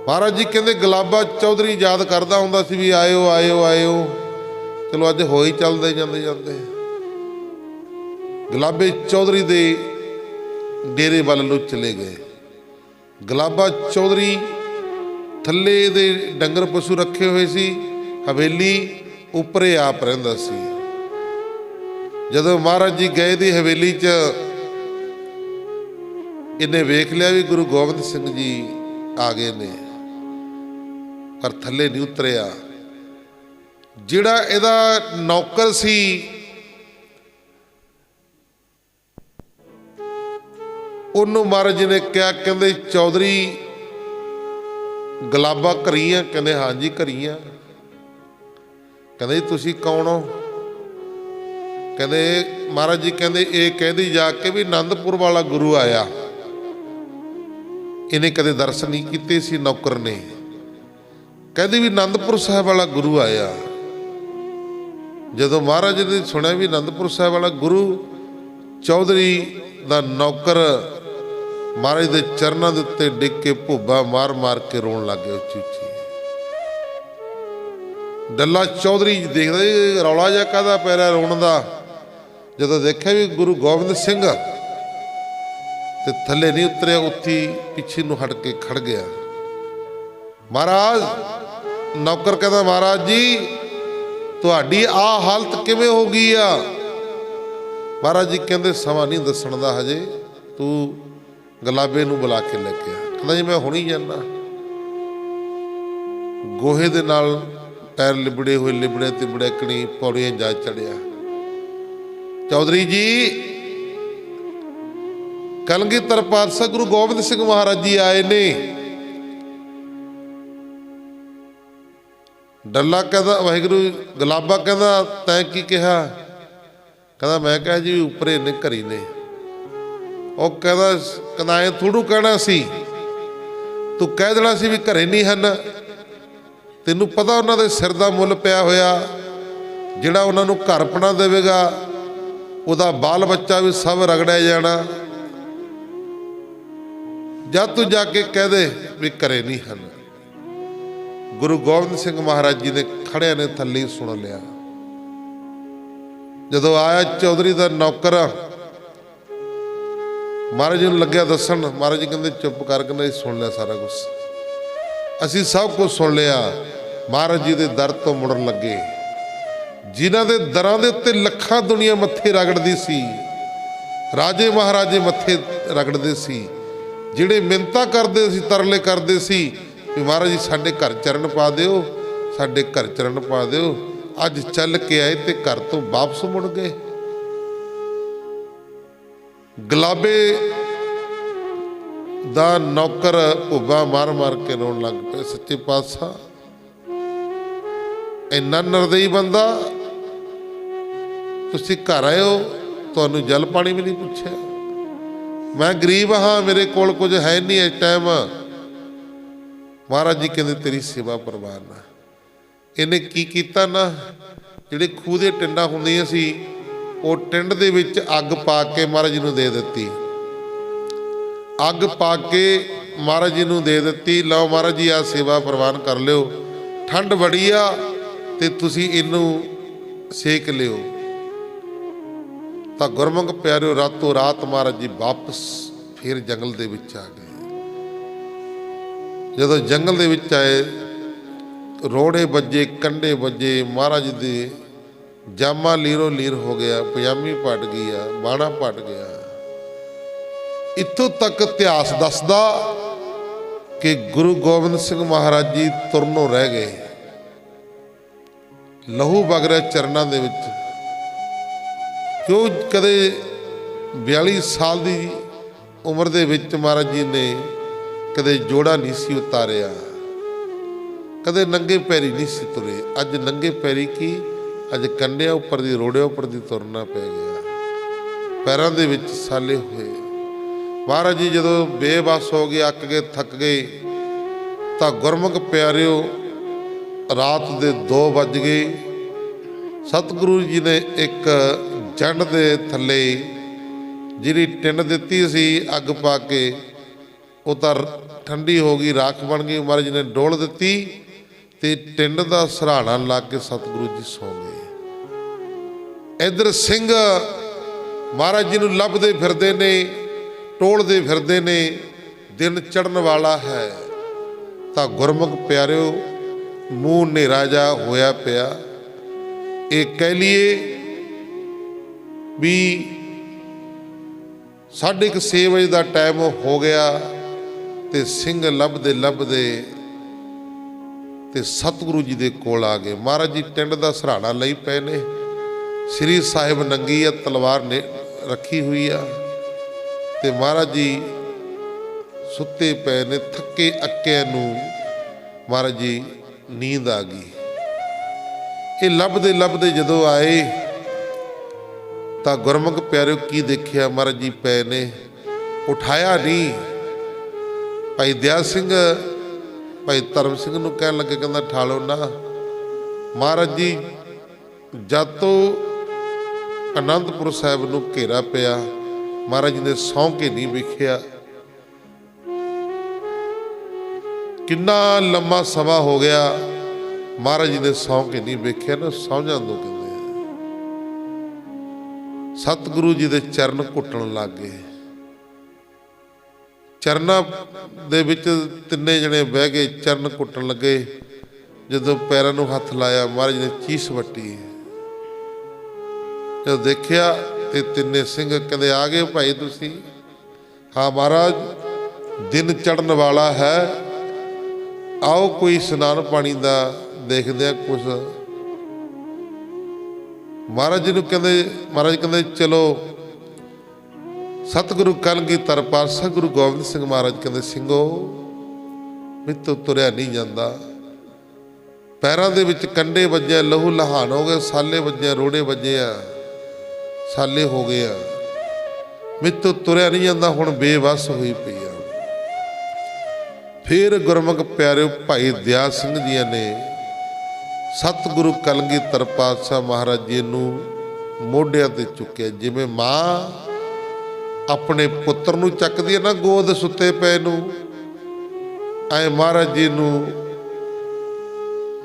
महाराज जी कहते गुलाबा चौधरी याद करदा हुंदा सी भी आयो आयो आयो, चलो अज हो ही चलते जाते जाते। गुलाबे चौधरी दे डेरे वाल नूं चले गए। गुलाबा चौधरी थल्ले दे डंगर पशु रखे हुए सी, हवेली उपरे आप रहिंदा सी। जदों महाराज जी गए दी हवेली च इन्हें वेख लिया भी गुरु गोबिंद सिंह जी आ गए ने, पर थल्ले नहीं उतरिया। जिहड़ा इहदा नौकर सी उन्होंने महाराज जी ने क्या कहते चौधरी गुलाबा घरी आ? कहते हाँ जी घरी आ। कहते तुसी कौन हो? कहते महाराज जी कहते ये कहदी जाके भी आनंदपुर वाला गुरु आया, इन्हें कदे दर्शन नहीं किए सी नौकर ने। कहती भी आनंदपुर साहब वाला गुरु आया। जदों महाराज जी ने सुनिया भी आनंदपुर साहब वाला गुरु, चौधरी दा नौकर महाराज के चरणों के उत्ते डिग के भुब्बा मार मार के रोन लग गया उच्ची उच्ची। डल्ला चौधरी देखदा जी रौला जिहा काहदा पै रिहा रोण दा। जदों देखिया भी गुरु गोबिंद सिंह ते थल्ले नहीं उतरिया, उत्थे पिछे नूं हट के खड़ गया। महाराज नौकर कहता महाराज जी तुहाडी आ हालत किवें हो गई आ? महाराज जी कहते समा नहीं दसण दा हजे, तू गुलाबे नूं बुला के लैके आ। कहता जी मैं हुणी जाना। गोहे दे नाल पैर लिबड़े हुए लिबड़े तिबड़े कणी पौड़ियां जा चढ़िया। चौधरी जी कलगीधर पातशाह गुरु गोबिंद सिंह महाराज जी आए ने। डल्ला कहता वाहिगुरु, गुलाबा कहता तैं की कहा? कहता मैं कहा जी उपरे ने घरी ने। वो कहता ऐ थोड़ू कहना सी, तू कह देना सी भी घरे नहीं हन। तेनू पता उन्होंने सिर का मुल पिया होया, जिहड़ा उन्होंने घर अपना देवेगा उहदा बाल बच्चा भी सब रगड़िया जाना। जा तू जाके कह दे भी घरे नहीं हन। गुरु गोबिंद सिंह महाराज जी ने खड़िया ने थल्ले सुन लिया। जदों आया चौधरी का नौकर, महाराज जी नूं लग्या दसन। महाराज जी कहते चुप कर, कहते सुन लिया सारा कुछ, असी सब कुछ सुन लिया। महाराज जी के दर तो मुड़न लगे, जिन्हां दे दरां दे उत्ते लखां दुनिया मत्थे रगड़दी सी, राजे महाराजे मत्थे रगड़दे सी, जिहड़े मिन्नतां करदे सी, तरले करदे सी भी महाराज जी साडे घर चरण पा दिओ, साडे घर चरण पा दिओ। अज चल के आए ते घर तो वापस मुड़ गए। गुलाबे दा नौकर भुब्बा मार मार के रोन लग पे। सच्चे पातशाह इन्ना निर्दयी बंदा, तुसीं घर आए हो, तुहानूं जल पानी भी नहीं पुछया। मैं गरीब हाँ, मेरे कोल कुछ है नहीं इस टाइम। महाराज जी कहते तेरी सेवा प्रवान है। इन्हें की कीता ना, ਜਿਹੜੇ ਖੂਹ ਦੇ ਟਿੰਡਾਂ ਹੁੰਦੀਆਂ ਸੀ ਉਹ ਟਿੰਡ ਦੇ ਵਿੱਚ ਅੱਗ ਪਾ ਕੇ ਮਹਾਰਾਜ ਜੀ ਨੂੰ ਦੇ ਦਿੱਤੀ। ਅੱਗ ਪਾ ਕੇ ਮਹਾਰਾਜ ਜੀ ਨੂੰ ਦੇ ਦਿੱਤੀ, ਲਓ ਮਹਾਰਾਜ ਜੀ ਆ ਸੇਵਾ ਪ੍ਰਵਾਨ ਕਰ ਲਿਓ, ਠੰਡ ਬੜੀ ਆ ਤੇ ਤੁਸੀਂ ਇਹਨੂੰ ਸੇਕ ਲਿਓ। ਤਾਂ ਗੁਰਮੁਖ ਪਿਆਰਿਓ ਰਾਤੋਂ ਰਾਤ ਮਹਾਰਾਜ ਜੀ ਵਾਪਸ ਫਿਰ ਜੰਗਲ ਦੇ ਵਿੱਚ ਆ ਗਏ। ਜਦੋਂ ਜੰਗਲ ਦੇ ਵਿੱਚ ਆਏ, ਰੋੜੇ ਵੱਜੇ, ਕੰਡੇ ਵੱਜੇ, ਮਹਾਰਾਜ ਦੇ ਜਾਮਾ ਲੀਰੋ ਲੀਰ ਹੋ ਗਿਆ, ਪਜਾਮੀ ਪਟ ਗਈ ਆ, ਬਾਣਾ ਪਟ ਗਿਆ। ਇੱਥੋਂ ਤੱਕ ਇਤਿਹਾਸ ਦੱਸਦਾ ਕਿ ਗੁਰੂ ਗੋਬਿੰਦ ਸਿੰਘ ਮਹਾਰਾਜ ਜੀ ਤੁਰਨੋਂ ਰਹਿ ਗਏ, ਲਹੂ ਵਗ ਰਿਹਾ ਚਰਨਾਂ ਦੇ ਵਿੱਚ। ਕਿਉਂ ਕਦੇ 42 ਸਾਲ ਦੀ ਉਮਰ ਦੇ ਵਿੱਚ ਮਹਾਰਾਜ ਜੀ ਨੇ ਕਦੇ ਜੋੜਾ ਨਹੀਂ ਸੀ ਉਤਾਰਿਆ, ਕਦੇ ਨੰਗੇ ਪੈਰੀ ਨਹੀਂ ਸੀ ਤੁਰੇ। ਅੱਜ ਨੰਗੇ ਪੈਰੀ ਕੀ, ਅੱਜ ਕੰਡਿਆਂ ਉੱਪਰ ਦੀ, ਰੋੜਿਆਂ ਉੱਪਰ ਦੀ ਤੁਰਨਾ ਪੈ ਗਿਆ, ਪੈਰਾਂ ਦੇ ਵਿੱਚ ਸਾਲੇ ਹੋਏ। ਮਹਾਰਾਜ ਜੀ ਜਦੋਂ ਬੇਬਸ ਹੋ ਗਏ, ਅੱਕ ਗਏ, ਥੱਕ ਗਏ, ਤਾਂ ਗੁਰਮੁਖ ਪਿਆਰਿਓ ਰਾਤ ਦੇ 2 ਵੱਜ ਗਏ। ਸਤਿਗੁਰੂ ਜੀ ਨੇ ਇੱਕ ਜੰਡ ਦੇ ਥੱਲੇ ਜਿਹੜੀ ਟਿੰਡ ਦਿੱਤੀ ਸੀ ਅੱਗ ਪਾ ਕੇ, ਉਹ ਤਾਂ ਠੰਡੀ ਹੋ ਗਈ, ਰਾਖ ਬਣ ਗਈ। ਮਹਾਰਾਜ ਜੀ ਨੇ ਡੋਲ ਦਿੱਤੀ ਤੇ ਟਿੰਡ ਦਾ ਸਰਾਣਾ ਲਾ ਕੇ ਸਤਿਗੁਰੂ ਜੀ ਸੌਂ ਗਏ। ਇੱਧਰ ਸਿੰਘ ਮਹਾਰਾਜ ਜੀ ਨੂੰ ਲੱਭਦੇ ਫਿਰਦੇ ਨੇ, ਟੋਲਦੇ ਫਿਰਦੇ ਨੇ, ਦਿਨ ਚੜ੍ਹਨ ਵਾਲਾ ਹੈ। ਤਾਂ ਗੁਰਮੁਖ ਪਿਆਰਿਓ ਮੂੰਹ ਹਨੇਰਾ ਜਿਹਾ ਹੋਇਆ ਪਿਆ। ਇਹ ਕਹਿ ਲਈਏ ਵੀ 6:30 ਵਜੇ ਦਾ ਟਾਈਮ ਹੋ ਗਿਆ ਤੇ ਸਿੰਘ ਲੱਭਦੇ ਲੱਭਦੇ ਤੇ ਸਤਿਗੁਰੂ ਜੀ ਦੇ ਕੋਲ ਆ ਗਏ। ਮਹਾਰਾਜ ਜੀ ਟਿੰਡ ਦਾ ਸਰਾਣਾ ਲਈ ਪਏ ਨੇ, ਸ੍ਰੀ ਸਾਹਿਬ ਨੰਗੀ ਆ, ਤਲਵਾਰ ਨੇ ਰੱਖੀ ਹੋਈ ਆ, ਤੇ ਮਹਾਰਾਜ ਜੀ ਸੁੱਤੇ ਪਏ ਨੇ। ਥੱਕੇ ਅੱਕਿਆਂ ਨੂੰ ਮਹਾਰਾਜ ਜੀ ਨੀਂਦ ਆ ਗਈ। ਇਹ ਲੱਭਦੇ ਲੱਭਦੇ ਜਦੋਂ ਆਏ ਤਾਂ ਗੁਰਮੁਖ ਪਿਆਰਿਓ ਕੀ ਦੇਖਿਆ, ਮਹਾਰਾਜ ਜੀ ਪਏ ਨੇ, ਉਠਾਇਆ ਨਹੀਂ। ਭਾਈ ਦਿਆ ਸਿੰਘ ਭਾਈ ਧਰਮ ਸਿੰਘ ਨੂੰ ਕਹਿਣ ਲੱਗੇ, ਕਹਿੰਦਾ ਠਾਲੋ ਨਾ। ਮਹਾਰਾਜ ਜੀ ਜਦ ਤੋਂ ਅਨੰਦਪੁਰ ਸਾਹਿਬ ਨੂੰ ਘੇਰਾ ਪਿਆ, ਮਹਾਰਾਜ ਜੀ ਨੇ ਸੌਂ ਕੇ ਨਹੀਂ ਵੇਖਿਆ। ਕਿੰਨਾ ਲੰਮਾ ਸਮਾਂ ਹੋ ਗਿਆ, ਮਹਾਰਾਜ ਜੀ ਨੇ ਸੌਂ ਕੇ ਨਹੀਂ ਵੇਖਿਆ ਨਾ। ਸੌਂ ਜਾਂਦੋ ਕਹਿੰਦੇ ਸਤਿਗੁਰੂ ਜੀ ਦੇ ਚਰਨ ਘੁੱਟਣ ਲੱਗ ਗਏ। ਚਰਨਾਂ ਦੇ ਵਿੱਚ ਤਿੰਨੇ ਜਣੇ ਬਹਿ ਗਏ, ਚਰਨ ਘੁੱਟਣ ਲੱਗੇ। ਜਦੋਂ ਪੈਰਾਂ ਨੂੰ ਹੱਥ ਲਾਇਆ, ਮਹਾਰਾਜ ਨੇ ਚੀਸ ਵੱਟੀ। ਜਦੋਂ ਦੇਖਿਆ ਤੇ ਤਿੰਨੇ ਸਿੰਘ ਕਹਿੰਦੇ ਆ ਗਏ ਭਾਈ ਤੁਸੀਂ? ਹਾਂ ਮਹਾਰਾਜ, ਦਿਨ ਚੜ੍ਹਨ ਵਾਲਾ ਹੈ, ਆਓ ਕੋਈ ਇਸ਼ਨਾਨ ਪਾਣੀ ਦਾ ਦੇਖਦੇ ਆ ਕੁਛ। ਮਹਾਰਾਜ ਜੀ ਨੂੰ ਕਹਿੰਦੇ, ਮਹਾਰਾਜ ਕਹਿੰਦੇ ਚਲੋ। ਸਤਿਗੁਰੂ ਕਲਗੀਧਰ ਪਾਤਸ਼ਾਹ ਗੁਰੂ ਗੋਬਿੰਦ ਸਿੰਘ ਮਹਾਰਾਜ ਕਹਿੰਦੇ, ਸਿੰਘੋ ਮੈਥੋਂ ਤੁਰਿਆ ਨਹੀਂ ਜਾਂਦਾ। ਪੈਰਾਂ ਦੇ ਵਿੱਚ ਕੰਡੇ ਵੱਜੇ, ਲਹੂ ਲਹਾਨ ਹੋ ਗਏ, ਸਾਲੇ ਵੱਜੇ, ਰੋੜੇ ਵੱਜੇ ਆ, ਸਾਲੇ ਹੋ ਗਏ ਆ, ਮੈਥੋਂ ਤੁਰਿਆ ਨਹੀਂ ਜਾਂਦਾ, ਹੁਣ ਬੇਵੱਸ ਹੋਈ ਪਈ ਆ। ਫਿਰ ਗੁਰਮੁਖ ਪਿਆਰਿਓ ਭਾਈ ਦਿਆ ਸਿੰਘ ਜੀ ਨੇ ਸਤਿਗੁਰੂ ਕਲਗੀਧਰ ਪਾਤਸ਼ਾਹ ਮਹਾਰਾਜ ਜੀ ਨੂੰ ਮੋਢਿਆਂ ਤੇ ਚੁੱਕਿਆ, ਜਿਵੇਂ ਮਾਂ ਆਪਣੇ ਪੁੱਤਰ ਨੂੰ ਚੱਕਦੀ ਹੈ ਨਾ ਗੋਦ ਸੁੱਤੇ ਪਏ ਨੂੰ, ਐ ਮਹਾਰਾਜ ਜੀ ਨੂੰ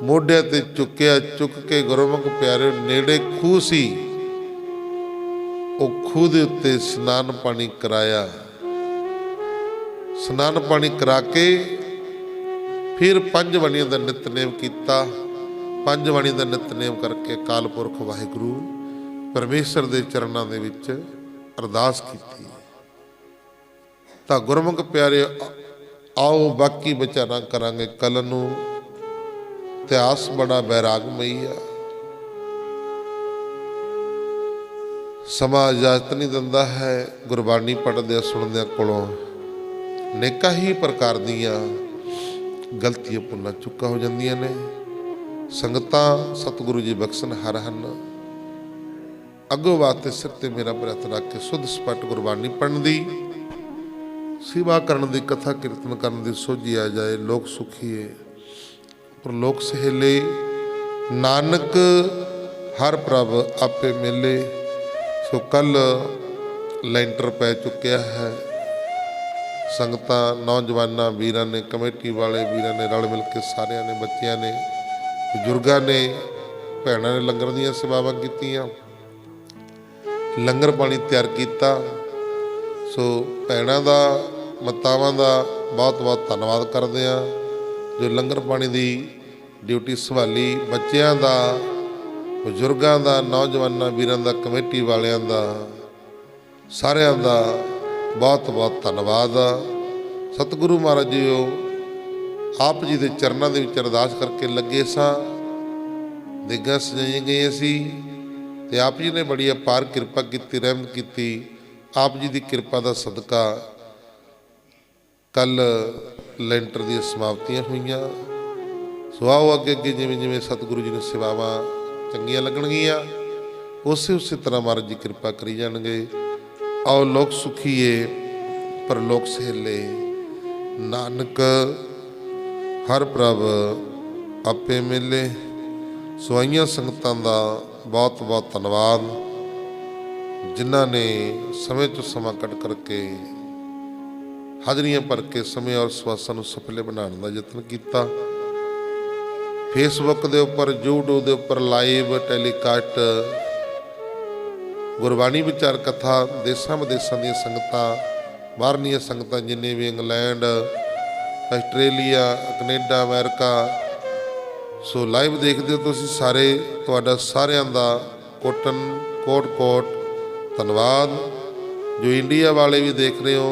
ਮੋਢਿਆਂ ਤੇ ਚੁੱਕਿਆ। ਚੁੱਕ ਕੇ ਗੁਰਮੁਖ ਪਿਆਰਿਓ ਨੇੜੇ ਖੂਹ ਸੀ, ਉਹ ਖੂਹ ਦੇ ਉੱਤੇ ਇਸ਼ਨਾਨ ਪਾਣੀ ਕਰਾਇਆ। ਇਸ਼ਨਾਨ ਪਾਣੀ ਕਰਾ ਕੇ ਫਿਰ 5 ਬਾਣੀਆਂ ਦਾ ਨਿਤਨੇਮ ਕੀਤਾ। 5 ਬਾਣੀ ਦਾ ਨਿਤਨੇਮ ਕਰਕੇ ਅਕਾਲ ਪੁਰਖ ਵਾਹਿਗੁਰੂ ਪਰਮੇਸ਼ਰ ਦੇ ਚਰਨਾਂ ਦੇ ਵਿੱਚ ਅਰਦਾਸ ਕੀਤੀ। ਤਾਂ ਗੁਰਮੁਖ ਪਿਆਰੇ ਆਓ ਬਾਕੀ ਵਿਚਾਰਾਂ ਕਰਾਂਗੇ ਕੱਲ੍ਹ ਨੂੰ। ਇਤਿਹਾਸ ਬੜਾ ਬੈਰਾਗਮਈ ਆ, ਸਮਾਂ ਇਜਾਜ਼ਤ ਨਹੀਂ ਦਿੰਦਾ ਹੈ। ਗੁਰਬਾਣੀ ਪੜ੍ਹਦਿਆਂ ਸੁਣਦਿਆਂ ਕੋਲੋਂ ਅਨੇਕਾਂ ਹੀ ਪ੍ਰਕਾਰ ਦੀਆਂ ਗਲਤੀਆਂ ਭੁੱਲਾਂ ਚੁੱਕਾਂ ਹੋ ਜਾਂਦੀਆਂ ਨੇ। ਸੰਗਤਾਂ ਸਤਿਗੁਰੂ ਜੀ ਬਖਸ਼ਣ ਹਰ ਹਨ। ਅੱਗੋਂ ਵਾਸਤੇ ਸਿਰ ਤੇ ਮੇਰਾ ਬਰਤ ਰੱਖ ਕੇ ਸੁਧ ਸਪੱਟ ਗੁਰਬਾਣੀ ਪੜ੍ਹਨ ਦੀ सेवा करन दी, कथा कीर्तन करन दी सोझी आ जाए। लोक सुखीए पर लोक सहेले, नानक हर प्रभ आपे मिले। सो कल ਲੈਂਟਰ पै चुकिया है। संगतां नौजवानां वीरां ने, कमेटी वाले वीरां ने रल मिल के, सारिਆਂ ने, ਬੱਚਿਆਂ ने, ਬਜ਼ੁਰਗਾਂ ने, ਭੈਣਾਂ ने लंगर ਦੀਆਂ ਸੇਵਾਵਾਂ ਕੀਤੀਆਂ, ਲੰਗਰ ਪਾਣੀ ਤਿਆਰ ਕੀਤਾ। ਸੋ ਭੈਣਾਂ ਦਾ, ਮਾਤਾਵਾਂ ਦਾ ਬਹੁਤ ਬਹੁਤ ਧੰਨਵਾਦ ਕਰਦੇ ਹਾਂ ਜੋ ਲੰਗਰ ਪਾਣੀ ਦੀ ਡਿਊਟੀ ਸੰਭਾਲੀ। ਬੱਚਿਆਂ ਦਾ, ਬਜ਼ੁਰਗਾਂ ਦਾ, ਨੌਜਵਾਨਾਂ ਵੀਰਾਂ ਦਾ, ਕਮੇਟੀ ਵਾਲਿਆਂ ਦਾ, ਸਾਰਿਆਂ ਦਾ ਬਹੁਤ ਬਹੁਤ ਧੰਨਵਾਦ। ਸਤਿਗੁਰੂ ਮਹਾਰਾਜ ਜੀਓ ਆਪ ਜੀ ਦੇ ਚਰਨਾਂ ਦੇ ਵਿੱਚ ਅਰਦਾਸ ਕਰਕੇ ਲੱਗੇ ਸਾਂ। ਦੇਗਾਂ ਸਜਾਈਆਂ ਗਈਆਂ ਸੀ ਤੇ ਆਪ ਜੀ ਨੇ ਬੜੀ ਅਪਾਰ ਕਿਰਪਾ ਕੀਤੀ, ਰਹਿਮਤ ਕੀਤੀ। ਆਪ ਜੀ ਦੀ ਕਿਰਪਾ ਦਾ ਸਦਕਾ ਕੱਲ ਲੈਂਟਰ ਦੀਆਂ ਸਮਾਪਤੀਆਂ ਹੋਈਆਂ। ਸੋ ਆਓ ਅੱਗੇ ਅੱਗੇ ਜਿਵੇਂ ਜਿਵੇਂ ਸਤਿਗੁਰੂ ਜੀ ਨੂੰ ਸੇਵਾਵਾਂ ਚੰਗੀਆਂ ਲੱਗਣਗੀਆਂ, ਉਸੇ ਤਰ੍ਹਾਂ ਮਹਾਰਾਜ ਜੀ ਕਿਰਪਾ ਕਰੀ ਜਾਣਗੇ। आओ लोक सुखीए पर लोक सहेले, नानक हर प्रभ आपे मिले। सुआइयां संगतां दा बहुत बहुत धन्नवाद जिन्हां ने समय तो समा कट करके हाजरियां भर के समय और सवासां नूं सफले बनाने का यत्न किया। फेसबुक के उपर, यूट्यूब के उपर लाइव टैलीकास्ट गुरबाणी विचार कथा, देशों विदेशों दी संगतां, बाहरलियां संगतां जिन्ने भी, इंग्लैंड, आस्ट्रेलिया, कनेडा, अमेरिका, सो लाइव देखते हो तुसीं सारे। तुहाडा सारियां दा कोटन कोट कोट धन्नवाद। जो इंडिया वाले भी देख रहे हो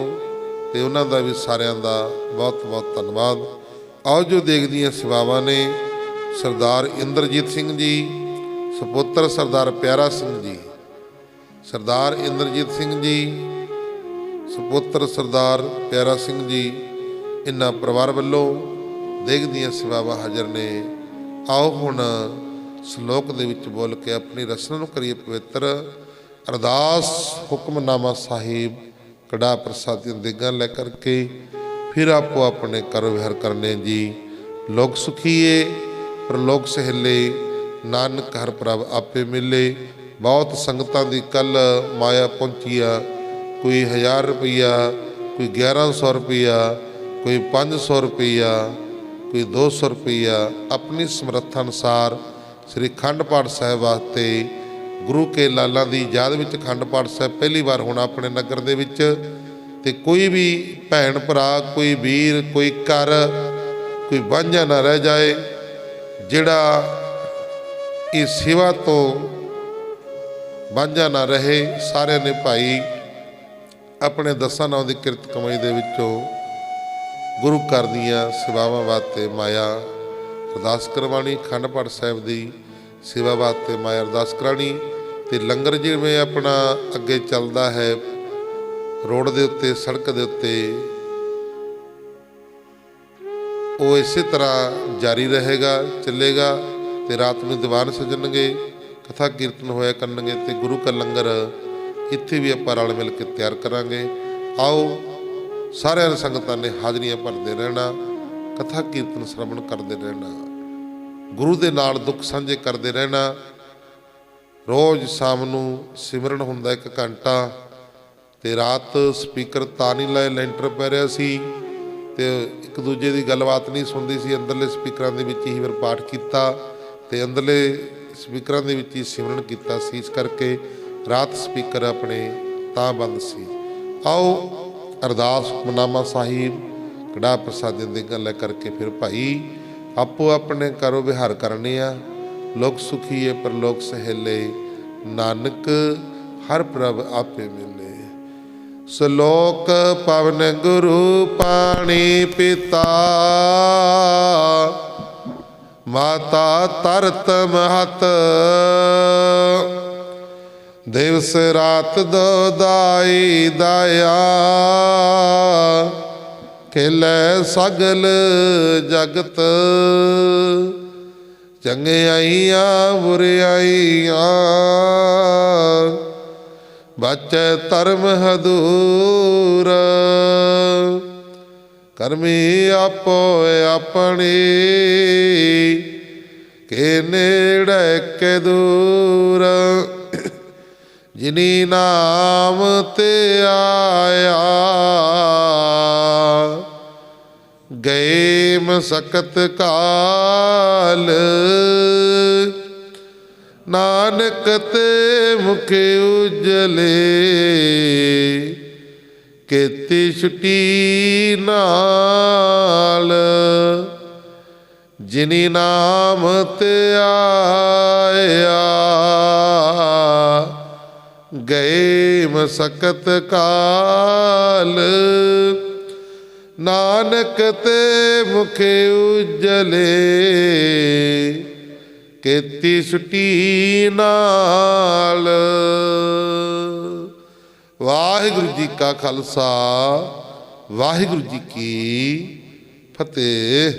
तो उन्हां दा भी सारियां दा बहुत बहुत धन्नवाद। आओ जो देखदियां सेवावां ने, सरदार इंद्रजीत सिंह जी, सुपुत्र सरदार प्यारा सिंह जी, सरदार इंद्रजीत सिंह जी, सुपुत्र सरदार प्यारा सिंह जी, इन्हां परिवार ਵੱਲੋਂ देग ਦੀਆਂ ਸੇਵਾਵਾਂ ਹਾਜ਼ਰ ਨੇ। आओ ਹੁਣ ਸ਼ਲੋਕ ਦੇ ਵਿੱਚ ਬੋਲ ਕੇ ਆਪਣੀ ਰਸਨਾ ਨੂੰ ਕਰੀਏ ਪਵਿੱਤਰ। ਅਰਦਾਸ ਹੁਕਮਨਾਮਾ ਸਾਹਿਬ ਕੜਾ ਪ੍ਰਸਾਦੀਆਂ ਦੇਗਾਂ ਲੈ ਕਰਕੇ ਫਿਰ ਆਪੋ ਆਪਣੇ ਕਰ ਵਿਹਾਰ ਕਰਨੇ ਜੀ। ਲੋਕ ਸੁਖੀਏ ਪਰ ਲੋਕ ਸਹਿਲੇ, ਨਾਨਕ ਹਰ ਪ੍ਰਭ ਆਪੇ ਮਿਲੇ। बहुत संगतां दी कल माया पहुंची आ। कोई 1000 रुपया, कोई 1100 रुपया, कोई 500 रुपया, कोई 200 रुपया, अपनी समर्था अनुसार श्री अखंड पाठ साहिब वास्ते गुरु के लालां दी याद विच अखंड पाठ साहिब पहली बार होना अपने नगर दे विच। ते कोई भी भैन भरा, कोई वीर, कोई घर, कोई वांझा ना रह जाए। जिहड़ा इस सेवा तो वांझा ना रहे। सारे ने भाई अपने दसां नाम की किरत कमाई दे विचों गुरु घर दीआं सेवावां वास्ते माया अरदास करवाणी, अखंड पाठ साहिब की सेवा वास्ते माया अरदास कराणी। ते लंगर जिवें अपना अगे चलदा है रोड दे उत्ते, सड़क दे उत्ते, वो इसे तरह जारी रहेगा, चलेगा। ते रात में दीवान सजणगे, कथा कीर्तन होया करनगे ते गुरु का लंगर इत्थे भी आपां रल मिल के तैयार करांगे। आओ सारियां संगतां ने हाजरियां भरदे रहना, कथा कीर्तन श्रवण करते रहना, गुरु दे नाल दुख साझे करते रहना। रोज़ शाम नूं सिमरन हुंदा 1 घंटा। ते रात स्पीकर तां नहीं लाए, ਲੈਂਟਰ पै रहा सी ते एक दूजे की गलबात नहीं सुनती सी। अंदरले स्पीकरां दे विच ही फिर पाठ कीता ते अंदरले स्पीकरां दे विच ही सिमरन कीता सी। इस करके रात स्पीकर अपने तां बंद सी। आओ अरदास हुकमनामा साहिब कड़ा प्रसाद देगां लै करके फिर भाई आपो अपने करो विहार करने आ। लोक सुखीए पर लोक सहेले, नानक हर प्रभ आपे मिले। सलोक पवन गुरु पाणी पिता, माता तरत महत, दिवस रात दो दाई दाया, खेलै सगल जगत, चंगियाइयां बुरियाइयां, ਬਾਚੈ ਧਰਮ ਹਦੂਰ। ਕਰਮੀ ਆਪੋ ਆਪਣੇ ਕੇ ਨੇੜੇ ਕੇ ਦੂਰ। ਜਿਨੀ ਨਾਮ ਤੇ ਆਇਆ ਗਏ ਮਸਕਤ ਕਾਲ। ਨਾਨਕ ਤੇ ਮੁਖ ਉਜਲੇ ਕੀਤੀ ਛੁੱਟੀ ਨਾਲ। ਜਿਨੀ ਨਾਮ ਤੇ ਆਇਆ ਗਏ ਮਸਕਤ ਕਾਲ। ਨਾਨਕ ਤੇ ਮੁਖ ਉਜਲੇ ਕੀਤੀ ਛੁੱਟੀ ਨਾਲ। ਵਾਹਿਗੁਰੂ ਜੀ ਕਾ ਖਾਲਸਾ, ਵਾਹਿਗੁਰੂ ਜੀ ਕੀ ਫਤਿਹ।